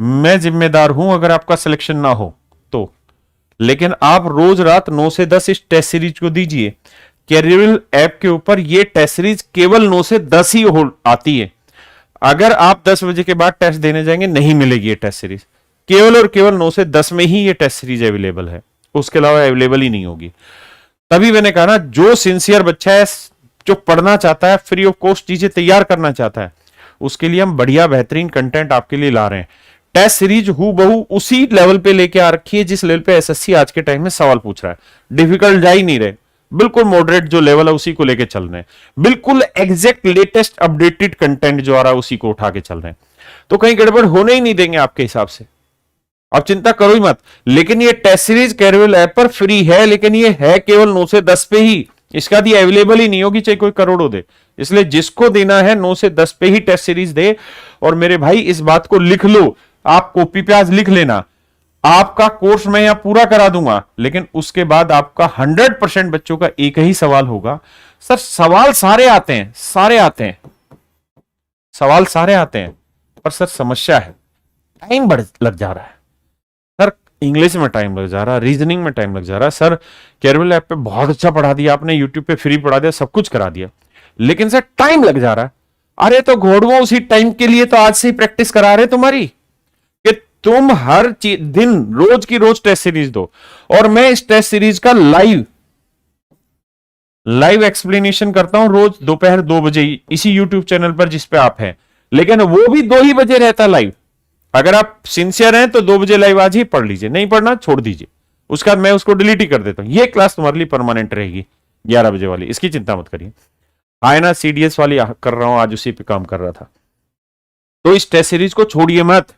मैं जिम्मेदार हूं अगर आपका सिलेक्शन ना हो तो, लेकिन आप रोज रात 9 से 10 इस टेस्ट सीरीज को दीजिए। कैरियर ऐप के ऊपर ये टेस्ट सीरीज केवल 9 से 10 ही आती है। अगर आप 10 बजे के बाद टेस्ट देने जाएंगे नहीं मिलेगी ये टेस्ट सीरीज। केवल और केवल 9 से 10 में ही ये टेस्ट सीरीज अवेलेबल है, उसके अलावा अवेलेबल ही नहीं होगी। तभी मैंने कहा ना, जो सिंसियर बच्चा है, जो पढ़ना चाहता है, फ्री ऑफ कॉस्ट चीजें तैयार करना चाहता है, उसके लिए हम बढ़िया बेहतरीन कंटेंट आपके लिए ला रहे हैं। टेस्ट सीरीज हूबहू उसी लेवल पे लेके आ रखी है जिस लेवल पे एसएससी आज के टाइम में सवाल पूछ रहा है। डिफिकल्ट जा ही नहीं रहे, बिल्कुल मॉडरेट जो लेवल है उसी को लेके चल रहे हैं। बिल्कुल एग्जैक्ट लेटेस्ट अपडेटेड कंटेंट जो आ रहा है उसी को उठा के चल रहे हैं। तो कहीं गड़बड़ होने ही नहीं देंगे आपके हिसाब से, आप चिंता करो ही मत। लेकिन ये टेस्ट सीरीज कैरियर ऐप पर फ्री है, लेकिन ये है केवल 9 से 10 पे ही। इसका दी अवेलेबल ही नहीं होगी चाहे कोई करोड़ों दे। इसलिए जिसको देना है 9 से 10 पे ही टेस्ट सीरीज दे। और मेरे भाई इस बात को लिख लो, आप कॉपी पे आज लिख लेना, आपका कोर्स मैं यहां पूरा करा दूंगा, लेकिन उसके बाद आपका 100% बच्चों का एक ही सवाल होगा, सर सवाल सारे आते हैं, सारे आते हैं, सवाल सारे आते हैं, पर सर समस्या है टाइम बढ़ लग जा रहा है। सर इंग्लिश में टाइम लग जा रहा है, रीजनिंग में टाइम लग जा रहा है। सर कैरियर ऐप पे बहुत अच्छा पढ़ा दिया आपने, यूट्यूब पे फ्री पढ़ा दिया, सब कुछ करा दिया, लेकिन सर टाइम लग जा रहा है। अरे तो घोड़ुओं, उसी टाइम के लिए तो आज से ही प्रैक्टिस करा रहे तुम्हारी, कि तुम हर दिन रोज की रोज टेस्ट सीरीज दो। और मैं इस टेस्ट सीरीज का लाइव एक्सप्लेनेशन करता हूं रोज दोपहर 2 बजे इसी यूट्यूब चैनल पर जिस पे आप हैं, लेकिन वो भी 2 ही बजे रहता लाइव। अगर आप सिंसियर हैं तो 2 बजे लाइव आज ही पढ़ लीजिए, नहीं पढ़ना छोड़ दीजिए, उसके बाद मैं उसको डिलीट ही कर देता हूं। ये क्लास तुम्हारे लिए परमानेंट रहेगी 11 बजे वाली, इसकी चिंता मत करिए। आए ना सीडीएस वाली कर रहा हूं, आज उसी पे काम कर रहा था। तो इस टेस्ट सीरीज को छोड़िए मत,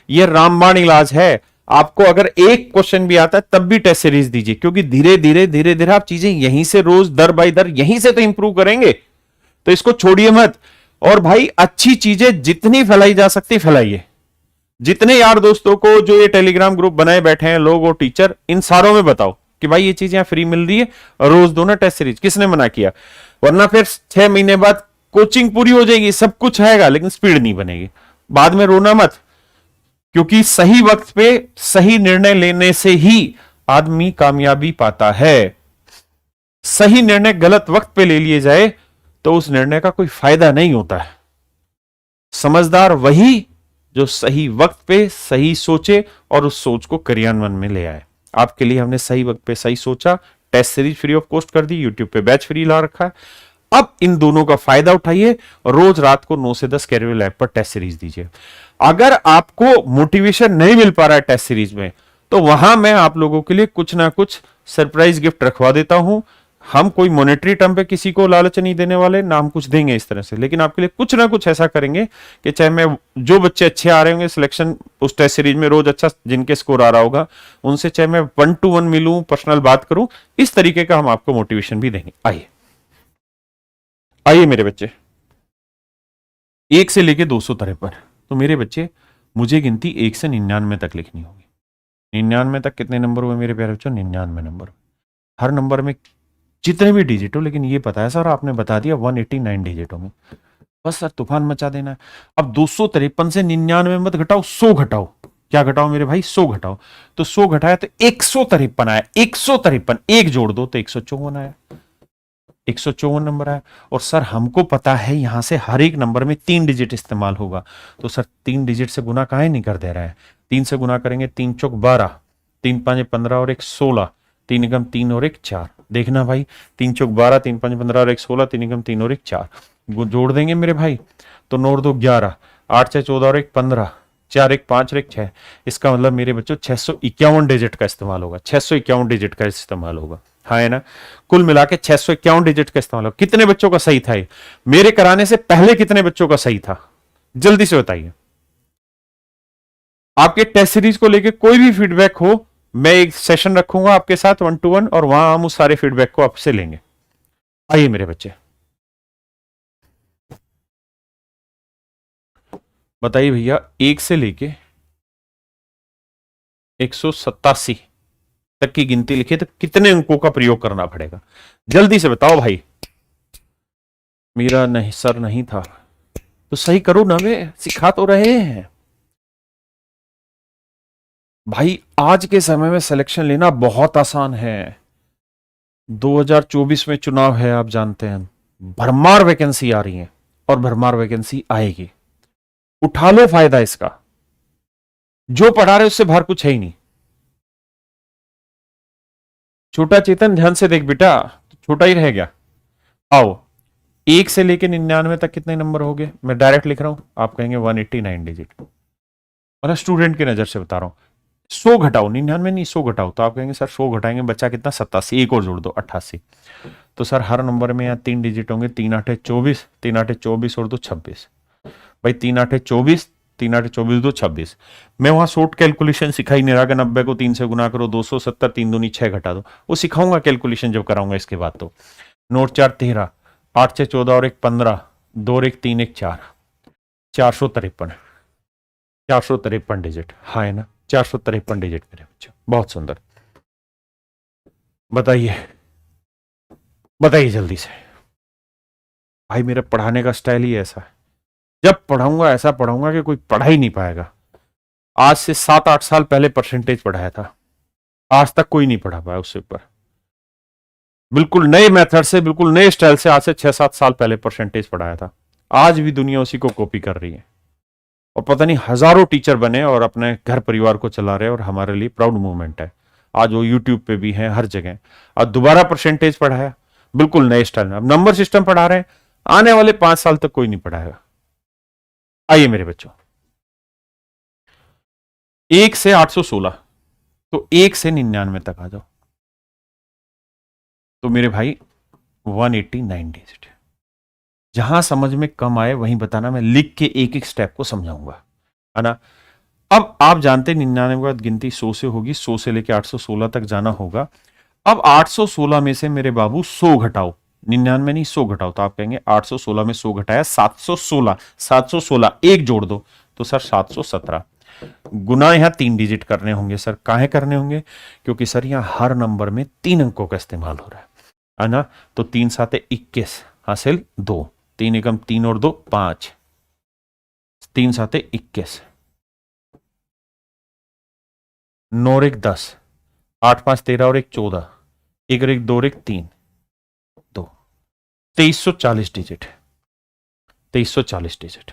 ये रामबाण इलाज है। आपको अगर एक क्वेश्चन भी आता है तब भी टेस्ट सीरीज दीजिए, क्योंकि धीरे धीरे आप चीजें यहीं से रोज दर बाई दर यहीं से तो इंप्रूव करेंगे। तो इसको छोड़िए मत। और भाई अच्छी चीजें जितनी फैलाई जा सकती फैलाइए। जितने यार दोस्तों को जो ये टेलीग्राम ग्रुप बनाए बैठे हैं लोग और टीचर, इन सारों में बताओ कि भाई ये चीज यहां फ्री मिल रही है, रोज दो ना टेस्ट सीरीज। किसने मना किया? वरना फिर 6 महीने बाद कोचिंग पूरी हो जाएगी, सब कुछ आएगा, लेकिन स्पीड नहीं बनेगी। बाद में रोना मत, क्योंकि सही वक्त पे सही निर्णय लेने से ही आदमी कामयाबी पाता है। सही निर्णय गलत वक्त पे ले लिए जाए तो उस निर्णय का कोई फायदा नहीं होता है। समझदार वही जो सही वक्त पे सही सोचे और उस सोच को क्रियान्वयन में ले आए। आपके लिए हमने सही वक्त पे सही सोचा, test series free of cost कर दी, यूट्यूब पे बैच फ्री ला रखा है। अब इन दोनों का फायदा उठाइए, रोज रात को 9 से 10 कैरियर ऐप पर टेस्ट सीरीज दीजिए। अगर आपको मोटिवेशन नहीं मिल पा रहा है टेस्ट सीरीज में, तो वहां मैं आप लोगों के लिए कुछ ना कुछ सरप्राइज गिफ्ट रखवा देता हूं। हम कोई मॉनेटरी टर्म पे किसी को लालच नहीं देने वाले, ना हम कुछ देंगे इस तरह से, लेकिन आपके लिए कुछ ना कुछ ऐसा करेंगे कि चाहे मैं जो बच्चे अच्छे आ रहे होंगे सिलेक्शन उस टेस्ट सीरीज में, रोज अच्छा जिनके स्कोर आ रहा होगा उनसे चाहे मैं 1 to 1 मिलूं, पर्सनल बात करूं, इस तरीके का हम आपको मोटिवेशन भी देंगे। आइए आइए मेरे बच्चे, 1 से लेके 253। तो मेरे बच्चे मुझे गिनती 1 से 99 तक लिखनी होगी। 99 तक कितने नंबर हुए मेरे प्यारे बच्चों? 99 नंबर। हर नंबर में जितने भी डिजिट हो, लेकिन ये पता है सर आपने बता दिया 189 डिजिटों में, बस सर तूफान मचा देना है। अब 253 से 99 मत घटाओ, 100 घटाओ। क्या घटाओ मेरे भाई? 100 घटाओ। तो 100 घटाया तो 153 आया। 153 एक जोड़ दो तो 154 आया। 154 नंबर आया। और सर हमको पता है यहां से हर एक नंबर में 3 डिजिट इस्तेमाल होगा, तो सर 3 डिजिट से गुना काहे नहीं कर दे रहा है? 3 से गुना करेंगे, 3 चौक 12, 3 5 15 और 1 16, 3 एकम 3 और 1 4। देखना भाई, 3 चौक 12, 3 5 15 और 1 16, 3 एकम 3 और 1 4। जोड़ देंगे मेरे भाई तो 9 और 2 11, 8 6 14 और 1 15, 4 1 5 और 1 6। इसका मतलब मेरे बच्चों 651 डिजिट का इस्तेमाल होगा, 651 डिजिट का इस्तेमाल होगा। हाँ है ना, कुल मिला के 651 डिजिट का इस्तेमाल होगा। कितने बच्चों का सही था ये? मेरे कराने से पहले कितने बच्चों का सही था? जल्दी से बताइए। आपके टेस्ट सीरीज को लेके कोई भी फीडबैक हो, मैं एक सेशन रखूंगा आपके साथ 1 to 1 और वहां हम उस सारे फीडबैक को आपसे लेंगे। आइए मेरे बच्चे, बताइए भैया, 1 से लेके 187 तक की गिनती लिखी तो कितने अंकों का प्रयोग करना पड़ेगा? जल्दी से बताओ भाई। मेरा नहीं सर नहीं था तो सही करो ना, वे सिखा तो रहे हैं भाई। आज के समय में सिलेक्शन लेना बहुत आसान है। 2024 में चुनाव है, आप जानते हैं, भरमार वैकेंसी आ रही है और भरमार वैकेंसी आएगी। उठा लो फायदा इसका। जो पढ़ा रहे उससे बाहर कुछ है ही नहीं। छोटा चेतन ध्यान से देख बेटा, छोटा ही रह गया। आओ, 1 से लेके 99 तक कितने नंबर हो गए? मैं डायरेक्ट लिख रहा हूं, आप कहेंगे 189 डिजिट। मतलब स्टूडेंट की नजर से बता रहा हूं। 100 घटाओ, 99 नहीं 100 घटाओ, तो आप कहेंगे सर 100 घटाएंगे बच्चा कितना? 87। एक और जोड़ दो 88। तो सर हर नंबर में यहाँ 3 डिजिट होंगे, 3 8 24, 3 8 24 और 2 26। भाई 3 8 24, 3 8 24 2 26। मैं वहां शॉर्ट कैलकुलेशन सिखा ही नहीं रहा कि 90 को 3 से गुना करो, 270, 3 दूनी 6 घटा दो। वो सिखाऊंगा कैलकुलेशन जब कराऊंगा इसके बाद। तो नोट 4 13, 8 6 14 और 1 15, 2 और 1 3 1 4, 453, 453 डिजिट। हाँ है ना, 453 डिजिट मेरे बच्चों, बहुत सुंदर। बताइए बताइए जल्दी से भाई। मेरा पढ़ाने का स्टाइल ही ऐसा है, जब पढ़ाऊंगा ऐसा पढ़ाऊंगा कि कोई पढ़ा ही नहीं पाएगा। आज से 7 8 साल पहले परसेंटेज पढ़ाया था, आज तक कोई नहीं पढ़ा पाया उससे ऊपर। बिल्कुल नए मेथड से, बिल्कुल नए स्टाइल से आज से 6 7 साल पहले परसेंटेज पढ़ाया था। आज भी दुनिया उसी को कॉपी कर रही है और पता नहीं हजारों टीचर बने और अपने घर परिवार को चला रहे, और हमारे लिए प्राउड मूवमेंट है। आज वो यूट्यूब पे भी है, हर जगह। आज दोबारा परसेंटेज पढ़ाया, बिल्कुल नए स्टाइल में। अब नंबर सिस्टम पढ़ा रहे हैं, आने वाले 5 साल तक कोई नहीं पढ़ाएगा। आइए मेरे बच्चों, 1 से 816, तो 1 से 99 तक आ जाओ। तो मेरे भाई 189 डिजिट। जहां समझ में कम आए वहीं बताना, मैं लिख के एक एक स्टेप को समझाऊंगा, है ना। अब आप जानते 99 के बाद गिनती 100 से होगी, 100 से लेके 816 तक जाना होगा। अब 816 में से मेरे बाबू 100 घटाओ, 99 नहीं 100 घटाओ। तो आप कहेंगे 816 में 100 घटाया 716, 716 एक जोड़ दो तो सर 717। गुना यहां 3 डिजिट करने होंगे सर। काहे करने होंगे? क्योंकि सर यहां हर नंबर में 3 अंकों का इस्तेमाल हो रहा है ना। तो 3 7 21 हासिल 2, 3 एकम 3 और 2 5, 3 7 21, 9 और 1 10, 8 5 13 और 1 14, 1 और 1 2 और 1 3 2, 2340 डिजिट। 2340 डिजिट,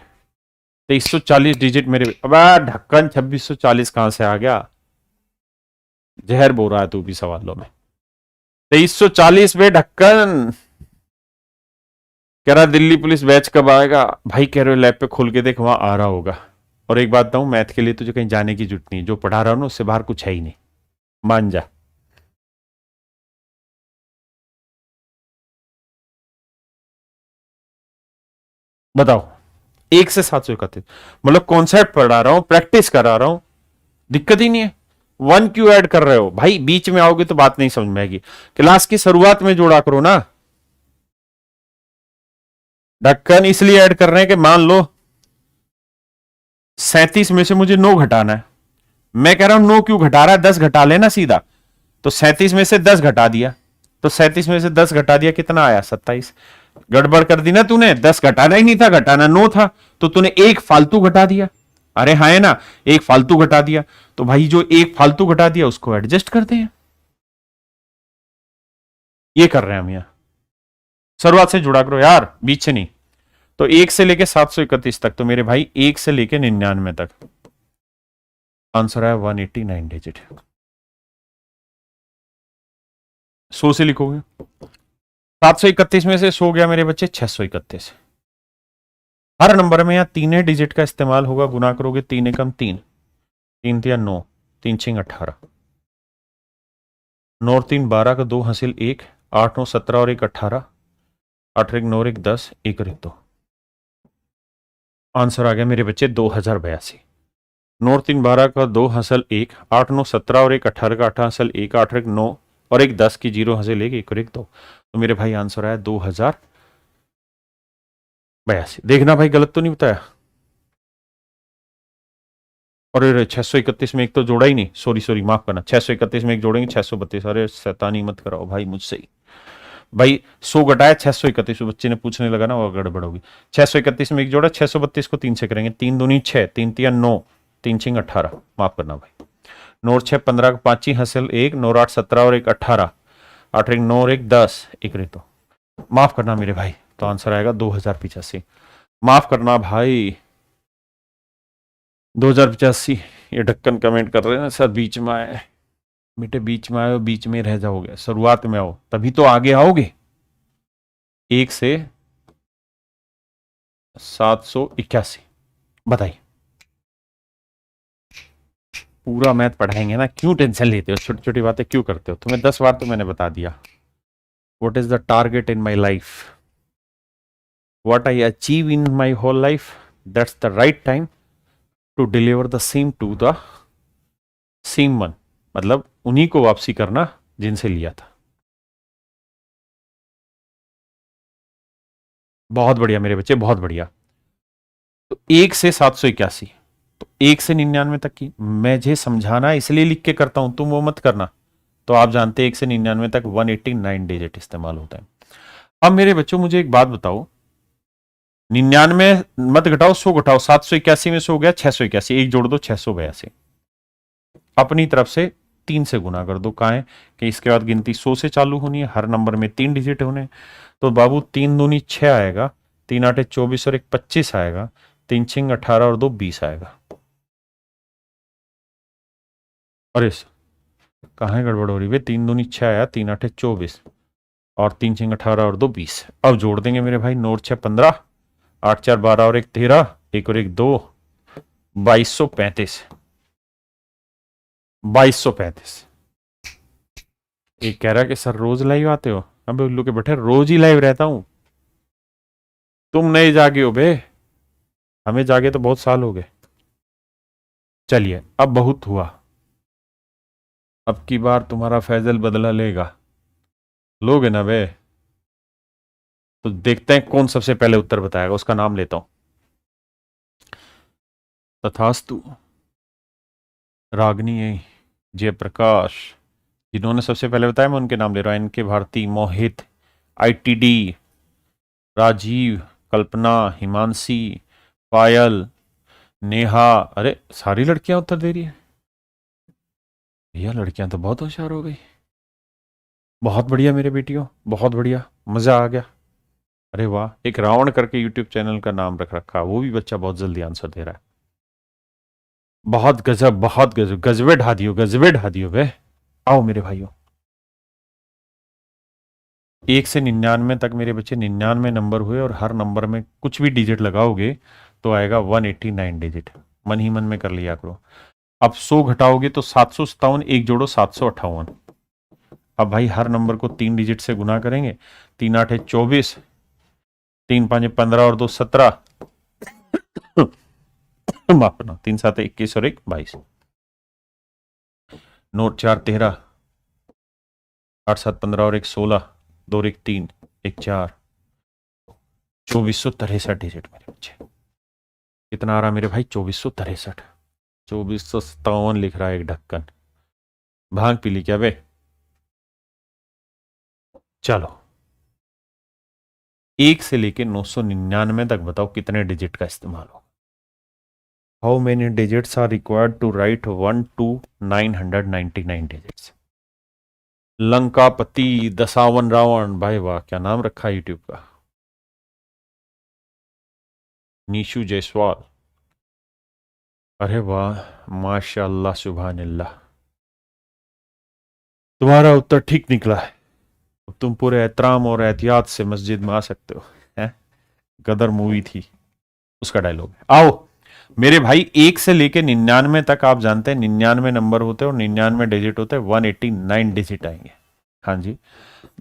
2340 डिजिट मेरे। अब ढक्कन 2640 कहां से आ गया? जहर बोल रहा है तू भी सवालों में। 2340 में ढक्कन। कह रहा दिल्ली पुलिस बैच कब आएगा? भाई कह रहे हो लैब पे खोल के देख, वहां आ रहा होगा। और एक बात बताऊं, मैथ के लिए तुझे कहीं जाने की जरूरत नहीं, जो पढ़ा रहा हूं ना उससे बाहर कुछ है ही नहीं, मान जा। बताओ, 1 से 731, मतलब कॉन्सेप्ट पढ़ा रहा हूं, प्रैक्टिस करा रहा हूं, दिक्कत ही नहीं है। 1 क्यों ऐड कर रहे हो भाई? बीच में आओगे तो बात नहीं समझ में आएगी। क्लास की शुरुआत में जोड़ा करो ना। ढक्कन इसलिए ऐड कर रहे हैं कि मान लो 37 में से मुझे 9 घटाना है। मैं कह रहा हूं 9 क्यों घटा रहा है, 10 घटा लेना सीधा। तो 37 में से 10 घटा दिया, तो 37 में से 10 घटा दिया, कितना आया? 27। गड़बड़ कर दी ना तूने, 10 घटाना ही नहीं था, घटाना 9 था, तो तूने एक फालतू घटा दिया। अरे हाँ है ना, एक फालतू घटा दिया। तो भाई जो एक फालतू घटा दिया उसको एडजस्ट करते हैं, ये कर रहे हैं हम यहां। शुरुआत से जुड़ा करो यार, बीच से नहीं। तो 1 से लेके 731 तक, तो मेरे भाई 1 से लेके 99 तक आंसर है 189 डिजिट। 100 से लिखोगे। 731 में से 100 गया मेरे बच्चे 631। हर नंबर में यहाँ तीन डिजिट का इस्तेमाल होगा, गुना करोगे 3 एकम 3, 3 तिया 9, 3 छिंग 18, 9 और 3 12 का 2 हासिल 1, 8 9 17 और 1 18, 8 1 9 1 10, 1 और 1 2। आंसर आ गया मेरे बच्चे 2082। 9 और 3 12 का 2 हासिल 1, 8 9 17 और 1 18 का 8 हासिल 1, 8 1 9 और 1 10 की 0 हासिल 1, 1 और 1 2। तो मेरे भाई आंसर आया 2082। देखना भाई गलत तो नहीं बताया। और 631 में एक तो जोड़ा ही नहीं, सॉरी माफ करना, 631 में एक जोड़ेंगे 632। अरे शैतानी मत कराओ भाई मुझसे ही। भाई 100 घटाया 631, बच्चे ने पूछने लगा ना, वो गड़बड़ होगी। 631 में एक जोड़ा, 632 को 3 से करेंगे, 3 दूनी 6, 3 तिया 9, 3 छिंग 18, माफ करना भाई। 9 और 6 15 का 5 ही हासिल 1, 9 और 8 17 और 1 18, 8 1 9 और 1 10, 1 रे तो माफ करना मेरे भाई। तो आंसर आएगा 2085। माफ करना भाई 2085। ये ढक्कन कमेंट कर रहे हैं सर बीच में आए। बेटे बीच में आए, बीच में रह जाओगे, शुरुआत में आओ तभी तो आगे आओगे। 1 से 781 बताइए। पूरा मैथ पढ़ाएंगे ना, क्यों टेंशन लेते हो, छोटी छोटी बातें क्यों करते हो। तुम्हें 10 बार तो मैंने बता दिया। What is the target in my life, what I achieve in my whole life, that's the right time to deliver the same to the same one. मतलब उन्हीं को वापसी करना जिनसे लिया था। बहुत बढ़िया मेरे बच्चे, बहुत बढ़िया। तो 1 से 781, तो 1 से 99 तक की मुझे समझाना इसलिए लिख के करता हूं, तुम वो मत करना। तो आप जानते हैं 1 से 99 तक 189 डिजिट इस्तेमाल होता है। अब मेरे बच्चों मुझे एक बात बताओ, 99 मत घटाओ, 100 घटाओ। 781 में 100 गया 681, एक जोड़ दो 682। अपनी तरफ से 3 से गुना कर दो। कहा है कि इसके बाद गिनती 100 से चालू होनी है, हर नंबर में 3 डिजिट होने। तो बाबू 3 दूनी 6 आएगा, 3 8 24 और 1 25 आएगा, 3 छिंग 18 और 2 20 आएगा। अरे कहाँ है गड़बड़ हो रही है, 3 दूनी 6 आया, 3 8 24 और 3 छिंग 18 और 2 20। अब जोड़ देंगे मेरे भाई, 9 6 15, 8 4 12 और 1 13, 1 और 1 2, 2235। 2235। एक कह रहा है कि सर रोज लाइव आते हो। अबे उल्लू के बैठे, रोज ही लाइव रहता हूं। तुम नहीं जागे हो बे, हमें जागे तो बहुत साल हो गए। चलिए अब बहुत हुआ, अब की बार तुम्हारा फैजल बदला लेगा। लोगे ना बे? तो देखते हैं कौन सबसे पहले उत्तर बताएगा, उसका नाम लेता हूं। तथास्तु। रागनी जयप्रकाश, जिन्होंने सबसे पहले बताया मैं उनके नाम ले रहा हूं। इनके भारती, मोहित, आईटीडी, राजीव, कल्पना, हिमांशी, पायल, नेहा। अरे सारी लड़कियां उत्तर दे रही है भैया, लड़कियां तो बहुत होशियार हो गई। बहुत बढ़िया मेरे बेटियों, बहुत बढ़िया, मजा आ गया। अरे वाह, एक रावण करके यूट्यूब चैनल का नाम रख रखा, वो भी बच्चा बहुत जल्दी आंसर दे रहा है। बहुत गजब, बहुत गजब, गजबे ढा दियो, गजबे ढा दियो बे। आओ मेरे भाइयों, 1 से 99 तक मेरे बच्चे 99 नंबर हुए, और हर नंबर में कुछ भी डिजिट लगाओगे तो आएगा 189 डिजिट। मन ही मन में कर लिया करो। अब 100 घटाओगे तो 757, एक जोड़ो 758। अब भाई हर नंबर को 3 डिजिट से गुना करेंगे, 3 8 24, 3 5 15 और 2 17, माफ करना, 3 7 21 और 1 22, 9 4 13, 8 7 15 और 1 16, 2 1 3, 1 4, 2463 डिजिट मेरे बच्चे। कितना आ रहा मेरे भाई? 2463। 2457 लिख रहा है एक ढक्कन। भांग पी ली क्या बे? चलो 1 से लेके 999 तक बताओ कितने डिजिट का इस्तेमाल हो। How many digits are required to write 1 to 999 digits. लंकापति, दशावन रावण, भाई वाह क्या नाम रखा है यूट्यूब का। नीशु जायसवाल, अरे वाह माशाअल्लाह सुभान अल्लाह, तुम्हारा उत्तर ठीक निकला है। तुम पूरे एहतराम और एहतियात से मस्जिद में आ सकते हो। हैं? गदर मूवी थी, उसका डायलॉग है। आओ मेरे भाई, 1 से लेके 99 तक आप जानते हैं 99 नंबर होते हैं और 99 डिजिट होते हैं, 189 डिजिट आएंगे। हाँ जी,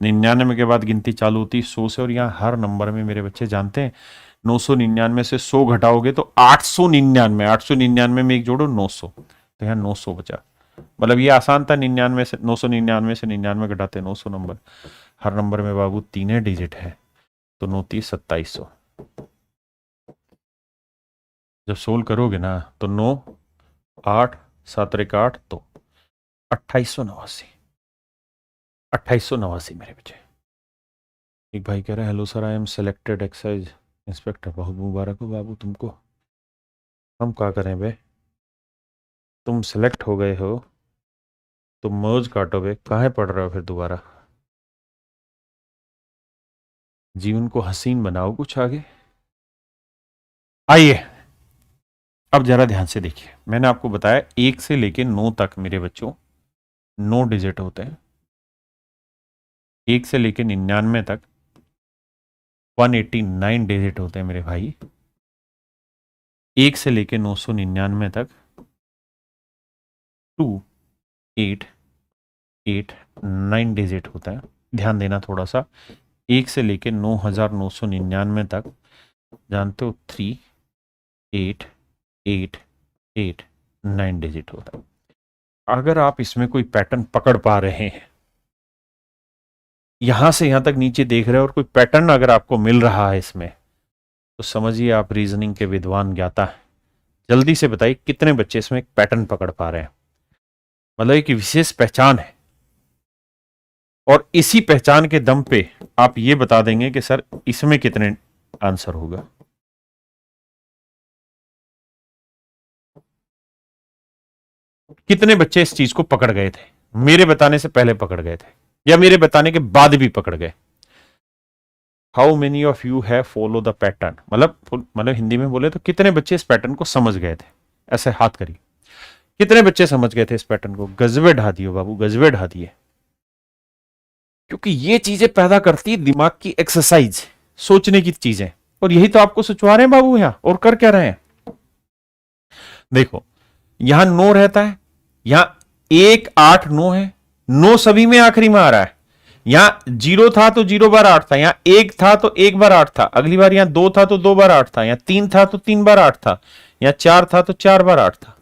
99 के बाद गिनती चालू होती है 100 से, और यहाँ हर नंबर में मेरे बच्चे जानते हैं 999 से 100 घटाओगे तो 899, 899 में एक जोड़ो 900, तो यहाँ 900 बचा। मतलब ये आसान था, 99 से 999 से 99 घटाते 900 नंबर। हर नंबर में बाबू 3 डिजिट है, तो 9 3 2700। जब सोल्व करोगे ना तो 9 8 7 8 तो 2889, 2889 मेरे बच्चे। एक भाई कह रहा है hello sir, I am selected excise inspector. बहुत मुबारक हो बाबू तुमको। हम क्या करें बे, तुम सेलेक्ट हो गए हो, तुम मौज काटो बे, काहे पढ़ रहे हो फिर दोबारा। जीवन को हसीन बनाओ कुछ आगे। आइए अब जरा ध्यान से देखिए, मैंने आपको बताया 1 से लेके 9 तक मेरे बच्चों 9 डिजिट होते हैं। 1 से लेके 99 तक 189 डिजिट होते हैं मेरे भाई। 1 से लेके 999 तक 2 8 8 9 डिजिट होता है। ध्यान देना थोड़ा सा, 1 से लेके 9999 तक जानते हो 3 8 8 8 9 डिजिट होता है। अगर आप इसमें कोई पैटर्न पकड़ पा रहे हैं, यहां से यहां तक नीचे देख रहे हो और कोई पैटर्न अगर आपको मिल रहा है इसमें, तो समझिए आप रीजनिंग के विद्वान ज्ञाता हैं। जल्दी से बताइए कितने बच्चे इसमें एक पैटर्न पकड़ पा रहे हैं, मतलब एक विशेष पहचान है। और इसी पहचान के दम पे आप ये बता देंगे कि सर इसमें कितने आंसर होगा। कितने बच्चे इस चीज को पकड़ गए थे, मेरे बताने से पहले पकड़ गए थे या मेरे बताने के बाद भी पकड़ गए। How many of you have follow the pattern, मतलब हिंदी में बोले तो कितने बच्चे इस पैटर्न को समझ गए थे। ऐसे हाथ करिए, कितने बच्चे समझ गए थे इस पैटर्न को। गजबे ढा दिए बाबू, गजबे ढा दिए। क्योंकि ये चीजें पैदा करती है दिमाग की एक्सरसाइज, सोचने की चीजें, और यही तो आपको सोचवा रहे हैं बाबू यहां, और कर क्या रहे हैं। देखो यहां 9 रहता है, यहां 1 8 9 है, 9 सभी में आखिरी में आ रहा है। यहां 0 था तो 0 बार 8 था, यहां 1 था तो 1 बार 8 था, अगली बार यहां 2 था तो 2 बार 8 था, यहां 3 था तो 3 बार 8 था, यहां 4 था तो 4 बार 8 था।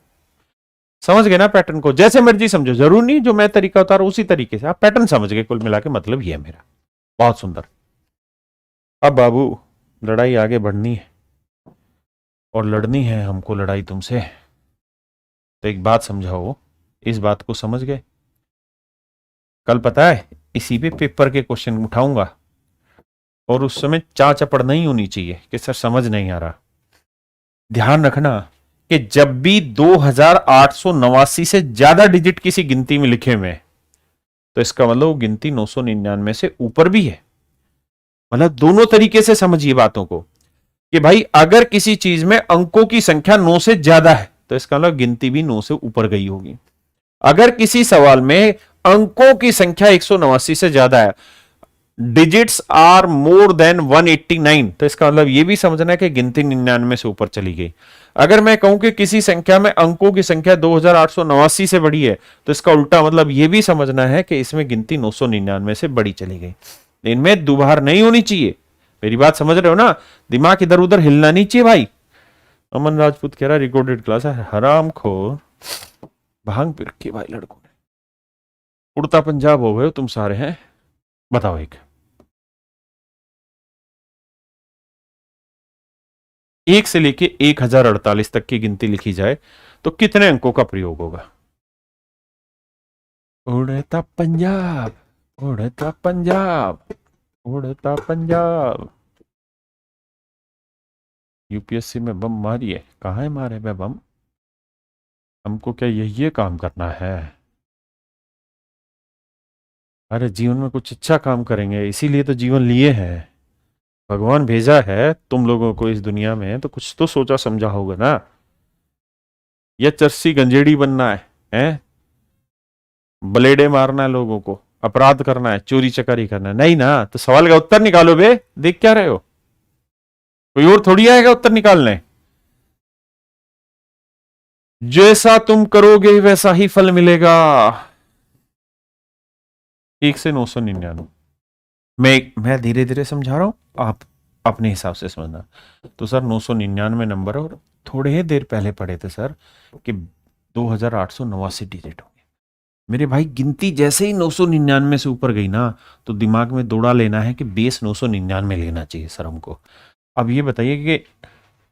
समझ गए ना पैटर्न को, जैसे मर्जी समझो, जरूर नहीं जो मैं तरीका उतारू उसी तरीके से, आप पैटर्न समझ गए। कुल मिला के मतलब ये है मेरा। बहुत सुंदर। अब बाबू लड़ाई आगे बढ़नी है और लड़नी है हमको लड़ाई तुमसे। तो एक बात समझाओ, इस बात को समझ गए। कल पता है इसी पे पेपर के क्वेश्चन उठाऊंगा और उस समय चा चपड़ नहीं होनी चाहिए कि सर समझ नहीं आ रहा। ध्यान रखना कि जब भी 2889 से ज्यादा डिजिट किसी गिनती में लिखे हुए तो इसका मतलब वो गिनती 999 से ऊपर भी है। मतलब दोनों तरीके से समझिए बातों को कि भाई अगर किसी चीज में अंकों की संख्या 9 से ज्यादा है तो इसका मतलब गिनती भी 9 से ऊपर गई होगी। अगर किसी सवाल में अंकों की संख्या 189 से ज्यादा है, डिजिट्स आर मोर देन 189, तो इसका मतलब यह भी समझना है कि गिनती 99 से ऊपर चली गई। अगर मैं कहूं कि किसी संख्या में अंकों की संख्या 2889 से बड़ी है तो इसका उल्टा मतलब यह भी समझना है कि इसमें गिनती 999 से बड़ी चली गई। इनमें दुबार नहीं होनी चाहिए। मेरी बात समझ रहे हो ना, दिमाग इधर उधर हिलना नहीं चाहिए भाई। अमन राजपूत कह रहा रिकॉर्डेड क्लास है, हराम खोर, भांग पी रखी भाई लड़कों ने। उड़ता पंजाब हो गए तुम सारे हैं। बताओ एक से लेके 1048 तक की गिनती लिखी जाए तो कितने अंकों का प्रयोग होगा। उड़ता पंजाब, उड़ता पंजाब, उड़ता पंजाब। यूपीएससी में बम मारिए, कहाँ है मारे बे बम। हमको क्या यही काम करना है। अरे जीवन में कुछ अच्छा काम करेंगे, इसीलिए तो जीवन लिए हैं। भगवान भेजा है तुम लोगों को इस दुनिया में, तो कुछ तो सोचा समझा होगा ना। या चरसी गंजेड़ी बनना है, हैं? ब्लेडे मारना है लोगों को, अपराध करना है, चोरी चकारी करना है, नहीं ना। तो सवाल का उत्तर निकालो बे, देख क्या रहे हो? कोई और थोड़ी आएगा उत्तर निकालने। जैसा तुम करोगे वैसा ही फल मिलेगा। 1 से 999। मैं धीरे धीरे समझा रहा हूं, आप अपने हिसाब से समझना। तो सर 999 नंबर, और थोड़े ही देर पहले पढ़े थे सर कि 2889 डिजिट होंगे। मेरे भाई गिनती जैसे ही 999 से ऊपर गई ना, तो दिमाग में दौड़ा लेना है कि बेस 999 लेना चाहिए सर हमको। अब ये बताइए कि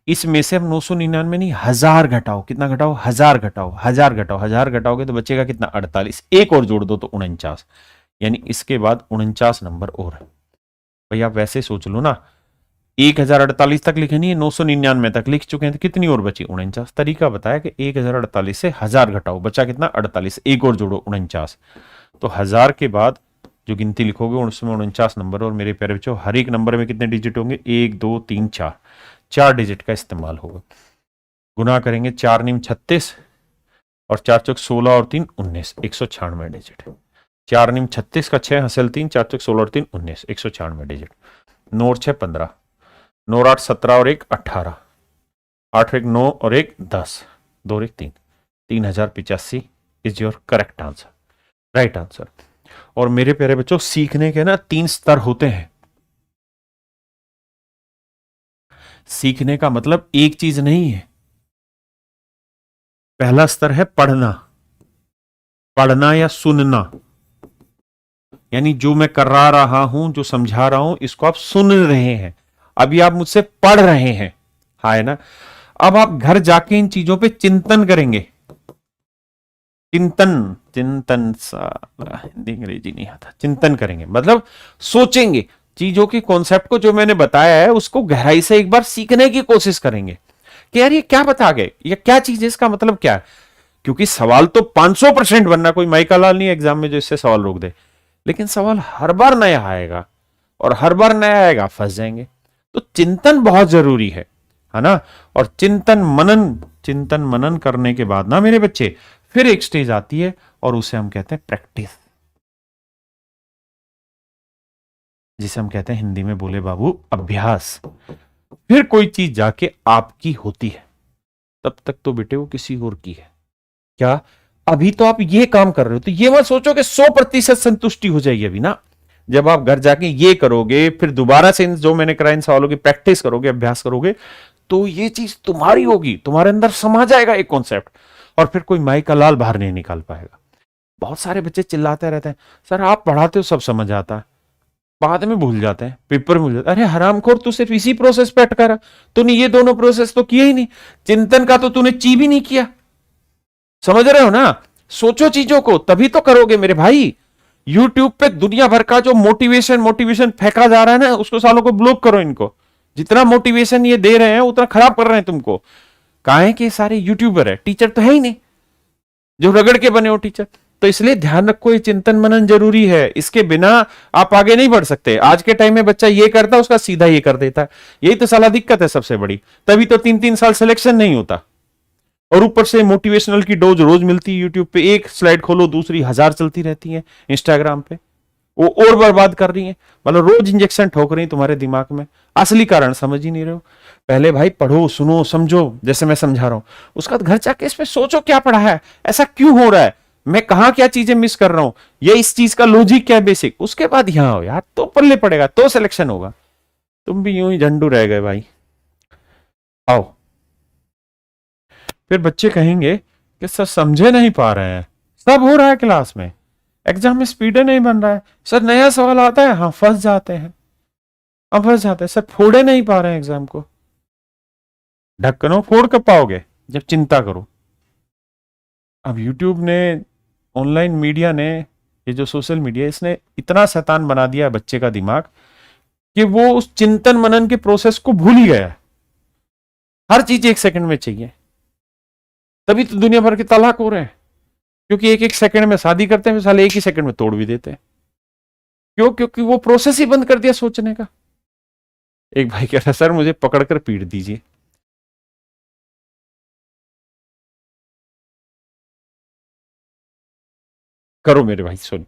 इसमें से हम 999 नहीं, 1000 घटाओ। कितना घटाओ? 1000 घटाओ, 1000 घटाओ, 1000 घटाओगे तो बचेगा कितना? 48। एक और जोड़ दो तो 49। यानी इसके बाद 49 नंबर और है। भाई आप वैसे सोच लो ना, 1048 तक लिखे नहीं है, 999 तक लिख चुके हैं, तो कितनी और बची? 49। तरीका बताया कि 1048 से 1000 घटाओ, बचा कितना? 48। एक और जोड़ो, 49। तो 1000 के बाद जो गिनती लिखोगे उसमें 49 नंबर। और मेरे प्यारे बच्चों, हर एक नंबर में कितने डिजिट होंगे? 1 2 3 4। 4 डिजिट का इस्तेमाल होगा। गुना करेंगे, 4 नीम 36 और 4 चौक 16 और 3 19, 196 डिजिट। 4 नीम 36 का 6 हसल 3, 4 चौक 16 और 3 19, 196 डिजिट। 9 और 6 15, 9 और 8 17 और 1 18, 8 और 1 9 और 1 10, 2 और 1 3, 3085 is your correct answer, right answer. और मेरे प्यारे बच्चों, सीखने के ना 3 स्तर होते हैं। सीखने का मतलब एक चीज नहीं है। पहला स्तर है पढ़ना, पढ़ना या सुनना। यानी जो मैं करा रहा हूं, जो समझा रहा हूं, इसको आप सुन रहे हैं। अभी आप मुझसे पढ़ रहे हैं, हाँ है ना। अब आप घर जाके इन चीजों पे चिंतन करेंगे। चिंतन, चिंतन हिंदी अंग्रेजी नहीं आता। चिंतन करेंगे मतलब सोचेंगे चीजों के कॉन्सेप्ट को, जो मैंने बताया है उसको गहराई से एक बार सीखने की कोशिश करेंगे कि यार ये क्या बता गए, ये क्या चीज है, इसका मतलब क्या है। क्योंकि सवाल तो 500% बनना, कोई माइका लाल नहीं एग्जाम में जो इससे सवाल रोक दे। लेकिन सवाल हर बार नया आएगा, और हर बार नया आएगा फंस जाएंगे। तो चिंतन बहुत जरूरी है ना। और चिंतन मनन करने के बाद ना मेरे बच्चे, फिर एक स्टेज आती है और उसे हम कहते हैं प्रैक्टिस, जिसे हम कहते हैं हिंदी में बोले बाबू अभ्यास। फिर कोई चीज जाके आपकी होती है, तब तक तो बेटे वो किसी और की है। क्या? अभी तो आप ये काम कर रहे हो, तो ये मत सोचो कि 100% संतुष्टि हो जाएगी अभी ना। जब आप घर जाके ये करोगे, फिर दोबारा से जो मैंने कराया इन सवालों की प्रैक्टिस करोगे, अभ्यास करोगे, तो ये चीज तुम्हारी होगी, तुम्हारे अंदर समा जाएगा एक कॉन्सेप्ट। और फिर कोई माई का लाल बाहर नहीं निकाल पाएगा। बहुत सारे बच्चे चिल्लाते रहते हैं, सर आप पढ़ाते हो सब समझ आता है, बाद में भूल जाते हैं, पेपर में भूल जाते हैं। अरे हरामखोर, तू सिर्फ इसी प्रोसेस पे अटका रहा, तूने ये दोनों प्रोसेस तो किए ही नहीं। चिंतन का तो तूने ची भी नहीं किया। समझ रहे हो ना? सोचो चीजों को, तभी तो करोगे मेरे भाई। यूट्यूब पे दुनिया भर का जो मोटिवेशन मोटिवेशन फेंका जा रहा है ना, उसको सालों को ब्लॉक करो इनको। जितना मोटिवेशन ये दे रहे हैं उतना खराब कर रहे हैं तुमको। कहा है कि सारे यूट्यूबर है, टीचर तो है ही नहीं जो रगड़ के बने हो टीचर। तो इसलिए ध्यान रखो, ये चिंतन मनन जरूरी है, इसके बिना आप आगे नहीं बढ़ सकते। आज के टाइम में बच्चा ये करता है, उसका सीधा ये कर देता है। यही तो साला दिक्कत है सबसे बड़ी। तभी तो 3-3 साल सिलेक्शन नहीं होता। और ऊपर से मोटिवेशनल की डोज रोज मिलती है यूट्यूब पे, एक स्लाइड खोलो दूसरी 1000 चलती रहती है इंस्टाग्राम पे, वो और बर्बाद कर रही है। मतलब रोज इंजेक्शन ठोक रही है तुम्हारे दिमाग में, असली कारण समझ ही नहीं रहे हो। पहले भाई पढ़ो, सुनो, समझो, जैसे मैं समझा रहा हूं। उसका घर जाके इस पे सोचो क्या पढ़ा है, ऐसा क्यों हो रहा है, मैं कहा क्या चीजें मिस कर रहा हूं, ये इस चीज का लॉजिक क्या है बेसिक। उसके बाद यहां हो यार, तो पल्ले पड़ेगा, तो सिलेक्शन होगा। तुम भी यूं ही झंडू रह गए भाई। आओ। फिर बच्चे कहेंगे कि सर समझे नहीं पा रहे हैं, सब हो रहा है क्लास में, एग्जाम में स्पीड नहीं बन रहा है, सर नया सवाल आता है, हाँ फंस जाते हैं। अब फंस जाते हैं सर, फोड़े नहीं पा रहे हैं एग्जाम को। ढक्कनों फोड़ कब पाओगे? जब चिंता करो। अब यूट्यूब ने, ऑनलाइन मीडिया ने, ये जो सोशल मीडिया, इसने इतना शैतान बना दिया है बच्चे का दिमाग कि वो उस चिंतन मनन के प्रोसेस को भूल ही गया है। हर चीज 1 सेकंड में चाहिए। तभी तो दुनिया भर के तलाक हो रहे हैं, क्योंकि 1-1 सेकंड में शादी करते हैं, साले 1 ही सेकंड में तोड़ भी देते हैं। क्यों? क्योंकि वो प्रोसेस ही बंद कर दिया सोचने का। एक भाई कह रहा सर मुझे पकड़कर पीट दीजिए। करो मेरे भाई, सुन।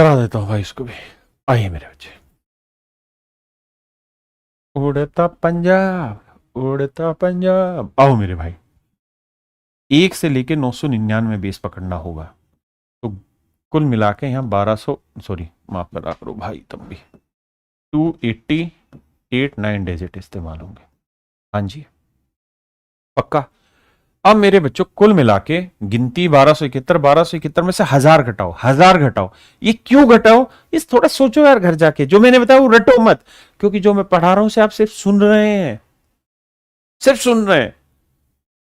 करा देता हूं भाई इसको भी। आइए मेरे बच्चे। उड़ता पंजाब उड़ता पंजाब, आओ मेरे भाई। 1 से लेके 999 बेस पकड़ना होगा, तो कुल मिला के यहाँ 1200, सॉरी माफ करा करो भाई तब भी, 288 9 डिजिट इस्तेमाल होंगे। हाँ जी पक्का। अब मेरे बच्चों कुल मिला के गिनती 1271 में से 1000 घटाओ, 1000 घटाओ। ये क्यों घटाओ, इस थोड़ा सोचो यार घर जाके। जो मैंने बताया वो रटो मत, क्योंकि जो मैं पढ़ा रहा हूं से आप सिर्फ सुन रहे हैं, सिर्फ सुन रहे हैं,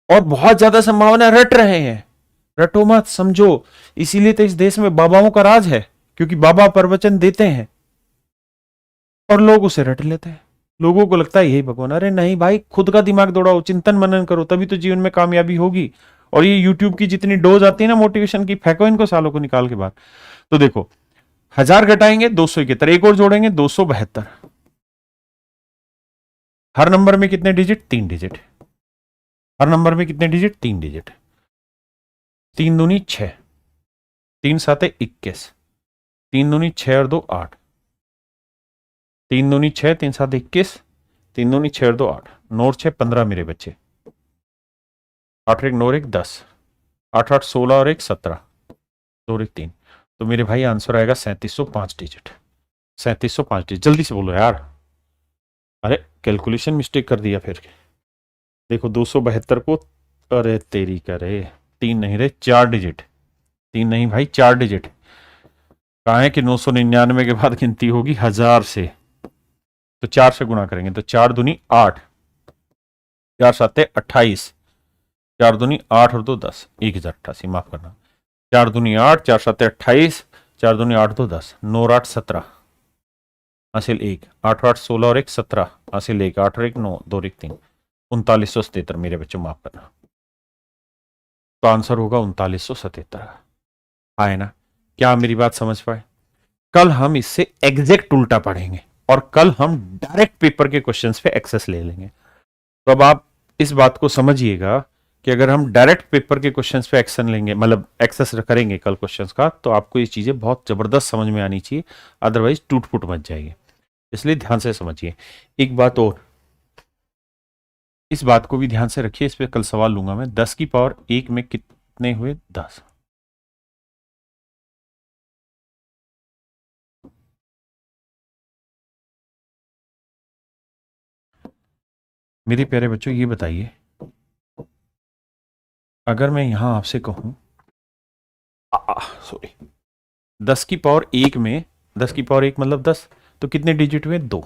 और बहुत ज्यादा संभावना रट रहे हैं। रटो मत, समझो। इसीलिए तो इस देश में बाबाओं का राज है, क्योंकि बाबा प्रवचन देते हैं और लोग उसे रट लेते हैं। लोगों को लगता है यही भगवान। अरे नहीं भाई, खुद का दिमाग दौड़ाओ, चिंतन मनन करो, तभी तो जीवन में कामयाबी होगी। और ये यूट्यूब की जितनी डोज आती है ना मोटिवेशन की, फेंको इनको सालों को निकाल के बाद। तो देखो 1000 घटाएंगे 271, एक और जोड़ेंगे 272। हर नंबर में कितने डिजिट, 3 डिजिट। हर नंबर में कितने डिजिट, 3 डिजिट। 3 दूनी 6, 3 साते 21, 3 दूनी 6 और 2 8, 3 दूनी 6, 3 सात 21, 3 दूनी 6 और 2 8, 9 और 6 15 मेरे बच्चे, 8 और 1 9 और 1 10, 8 8 16 और 1 17, 2 और 1 3। तो मेरे भाई आंसर आएगा 3705 डिजिट। 3705 डिजिट, जल्दी से बोलो यार। अरे कैलकुलेशन मिस्टेक कर दिया फिर। देखो 272 को, अरे तेरी करे, 3 नहीं रे 4 डिजिट, 3 नहीं भाई 4 डिजिट। कहा है कि 999 के बाद गिनती होगी 1000 से, तो 4 से गुणा करेंगे तो 4 दूनी 8, 4 साते 28, 4 दूनी 8 और 2 10, 1088, माफ करना। 4 दूनी 8, 4 साते 28, 4 दूनी 8 2 10, 9 और 8 17, हासिल 1, 8 8 16 और 1 17, हासिल 1, 8 और 1 9, 2 और 1 3, 3977 मेरे बच्चों, माफ करना। तो आंसर होगा 3977। आए ना, क्या मेरी बात समझ पाए? कल हम इससे एग्जैक्ट उल्टा पढ़ेंगे और कल हम डायरेक्ट पेपर के क्वेश्चंस पे एक्सेस ले लेंगे। तो अब आप इस बात को समझिएगा कि अगर हम डायरेक्ट पेपर के क्वेश्चंस पे एक्शन लेंगे, मतलब एक्सेस करेंगे कल क्वेश्चंस का, तो आपको ये चीजें बहुत जबरदस्त समझ में आनी चाहिए, अदरवाइज टूट फूट मच जाएगी। इसलिए ध्यान से समझिए। एक बात और, इस बात को भी ध्यान से रखिए, इस पे कल सवाल लूंगा मैं। 10 की पावर 1 में कितने हुए 10? मेरे प्यारे बच्चों ये बताइए, अगर मैं यहां आपसे कहूं, सॉरी, 10 की पावर 1 में, 10 की पावर 1 मतलब 10, तो कितने डिजिट हुए 2।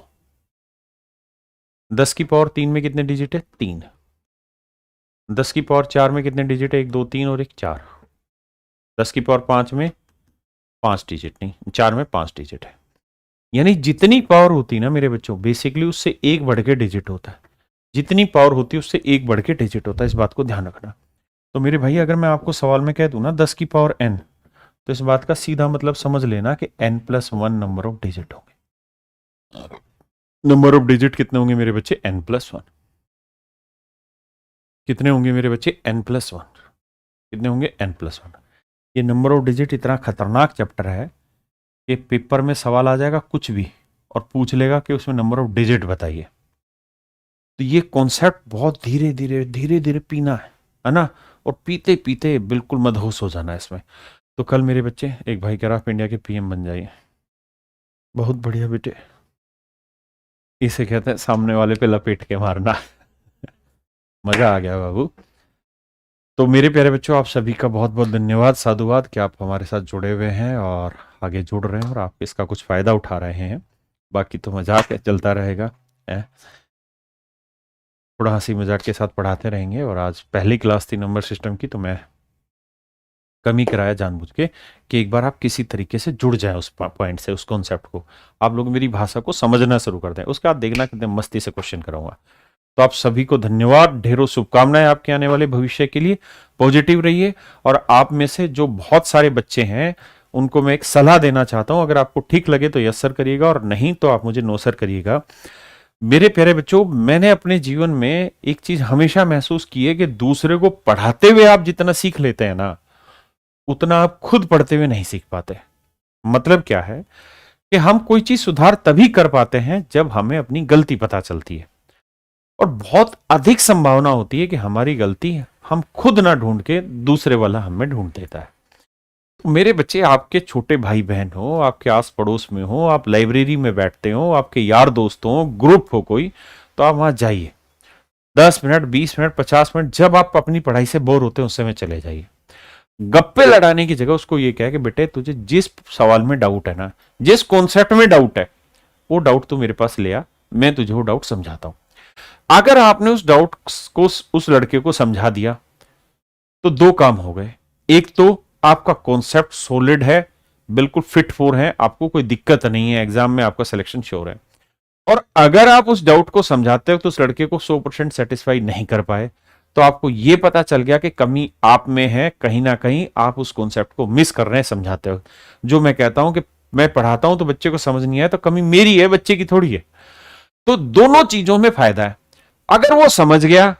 10 की पावर 3 में कितने डिजिट है 3। 10 की पावर 4 में कितने डिजिट है 1 2 3 और 1 4। 10 की पावर 5 में 5 डिजिट नहीं, 4 में 5 डिजिट है। यानी जितनी पावर होती है ना मेरे बच्चों, बेसिकली उससे एक बढ़ के डिजिट होता है। जितनी पावर होती है उससे एक बढ़ के डिजिट होता है, इस बात को ध्यान रखना। तो मेरे भाई अगर मैं आपको सवाल में कह दूं ना 10 की पावर n, तो इस बात का सीधा मतलब समझ लेना कि n+1 नंबर ऑफ डिजिट होंगे। नंबर ऑफ डिजिट कितने होंगे मेरे बच्चे, n+1। कितने होंगे मेरे बच्चे, n+1। कितने होंगे, n+1। ये नंबर ऑफ डिजिट इतना खतरनाक चैप्टर है कि पेपर में सवाल आ जाएगा कुछ भी और पूछ लेगा कि उसमें नंबर ऑफ डिजिट बताइए। तो ये कॉन्सेप्ट बहुत धीरे धीरे धीरे धीरे पीना है ना, और पीते पीते बिल्कुल मदहोश हो जाना है इसमें। तो कल मेरे बच्चे एक भाई कह रहा आप इंडिया के पीएम बन जाइए। बहुत बढ़िया बेटे, इसे कहते हैं सामने वाले पे लपेट के मारना। मजा आ गया बाबू। तो मेरे प्यारे बच्चों, आप सभी का बहुत बहुत धन्यवाद, साधुवाद कि आप हमारे साथ जुड़े हुए हैं और आगे जुड़ रहे हैं और आप इसका कुछ फायदा उठा रहे हैं। बाकी तो मजाक है, चलता रहेगा, थोड़ा हंसी मजाक के साथ पढ़ाते रहेंगे। और आज पहली क्लास थी नंबर सिस्टम की, तो मैं कमी कराया जानबूझ के कि एक बार आप किसी तरीके से जुड़ जाए उस पॉइंट से, उस कॉन्सेप्ट को, आप लोग मेरी भाषा को समझना शुरू कर दें। उसके बाद देखना कितने मस्ती से क्वेश्चन कराऊंगा। तो आप सभी को धन्यवाद, ढेरों शुभकामनाएं आपके आने वाले भविष्य के लिए। पॉजिटिव रहिए। और आप में से जो बहुत सारे बच्चे हैं उनको मैं एक सलाह देना चाहता हूं, अगर आपको ठीक लगे तो यस सर करिएगा और नहीं तो आप मुझे नो सर करिएगा। मेरे प्यारे बच्चों, मैंने अपने जीवन में एक चीज हमेशा महसूस की है कि दूसरे को पढ़ाते हुए आप जितना सीख लेते हैं ना, उतना आप खुद पढ़ते हुए नहीं सीख पाते। मतलब क्या है कि हम कोई चीज सुधार तभी कर पाते हैं जब हमें अपनी गलती पता चलती है, और बहुत अधिक संभावना होती है कि हमारी गलती हम खुद ना ढूंढ के दूसरे वाला हमें ढूंढ देता है। तो मेरे बच्चे, आपके छोटे भाई बहन हो, आपके आस पड़ोस में हो, आप लाइब्रेरी में बैठते हो, आपके यार दोस्त हो, ग्रुप हो कोई, तो आप वहां जाइए। 10 मिनट, 20 मिनट, 50 मिनट, जब आप अपनी पढ़ाई से बोर होते हैं उस समय चले जाइए। गप्पे लड़ाने की जगह उसको ये कहे कि बेटे, तुझे जिस सवाल में डाउट है ना, जिस कॉन्सेप्ट में डाउट है, वो डाउट तू मेरे पास ले आ, मैं तुझे वो डाउट समझाता हूं। अगर आपने उस डाउट को उस लड़के को समझा दिया तो दो काम हो गए। एक तो आपका कॉन्सेप्ट सॉलिड है, बिल्कुल फिट फॉर है, आपको कोई दिक्कत नहीं है, एग्जाम में आपका सिलेक्शन श्योर है। और अगर आप उस डाउट को समझाते हो तो उस लड़के को 100% सेटिस्फाई नहीं कर पाए, तो आपको यह पता चल गया कि कमी आप में है, कहीं ना कहीं आप उस कॉन्सेप्ट को मिस कर रहे हैं समझाते हो। जो मैं कहता हूं कि मैं पढ़ाता हूं तो बच्चे को समझ नहीं आया, तो कमी मेरी है, बच्चे की थोड़ी है। तो दोनों चीजों में फायदा है। अगर वो समझ गया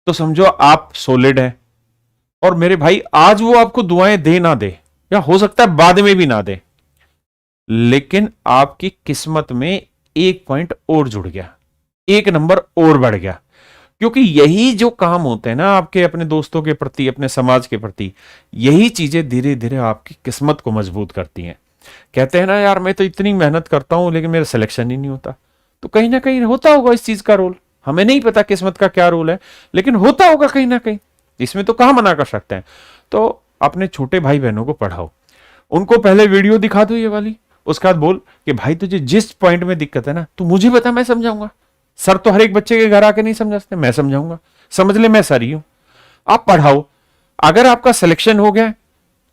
तो समझो आप सॉलिड है। और मेरे भाई, आज वो आपको दुआएं दे ना दे, या हो सकता है बाद में भी ना दे, लेकिन आपकी किस्मत में एक पॉइंट और जुड़ गया, एक नंबर और बढ़ गया। क्योंकि यही जो काम होते हैं ना आपके अपने दोस्तों के प्रति, अपने समाज के प्रति, यही चीजें धीरे धीरे आपकी किस्मत को मजबूत करती हैं। कहते हैं ना, यार मैं तो इतनी मेहनत करता हूं लेकिन मेरा सिलेक्शन ही नहीं होता। तो कहीं ना कहीं होता होगा इस चीज का रोल, हमें नहीं पता किस्मत का क्या रोल है, लेकिन होता होगा कहीं ना कहीं। इसमें तो कहां मना कर सकते हैं। तो अपने छोटे भाई बहनों को पढ़ाओ, उनको पहले वीडियो दिखा दो ये वाली, उसके बाद बोल कि भाई तुझे जिस पॉइंट में दिक्कत है ना, तू मुझे बता, मैं समझाऊंगा। सर तो हर एक बच्चे के घर आके नहीं समझा सकते, मैं समझाऊंगा, समझ ले, मैं सर ही हूं। आप पढ़ाओ, अगर आपका सिलेक्शन हो गया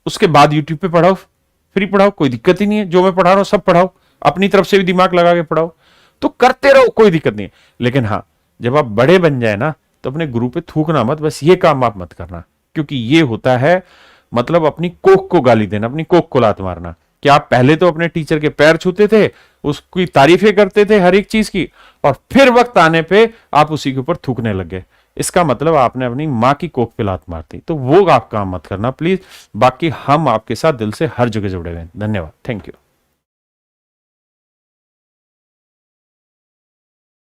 उसके बाद यूट्यूब पे पढ़ाओ, फ्री पढ़ाओ, कोई दिक्कत ही नहीं है। जो मैं पढ़ा रहा हूं सब पढ़ाओ, अपनी तरफ से भी दिमाग लगा के पढ़ाओ, तो करते रहो, कोई दिक्कत नहीं है। लेकिन हाँ, जब आप बड़े बन जाए ना, तो अपने गुरु पे थूकना मत, बस ये काम आप मत करना। क्योंकि ये होता है मतलब अपनी कोख को गाली देना, अपनी कोख को लात मारना। कि आप पहले तो अपने टीचर के पैर छूते थे, उसकी तारीफें करते थे हर एक चीज की, और फिर वक्त आने पे आप उसी के ऊपर थूकने लग गए। इसका मतलब आपने अपनी माँ की कोख पे लात मार दी। तो वो आप काम मत करना प्लीज। बाकी हम आपके साथ दिल से हर जगह जुड़े हुए हैं। धन्यवाद, थैंक यू।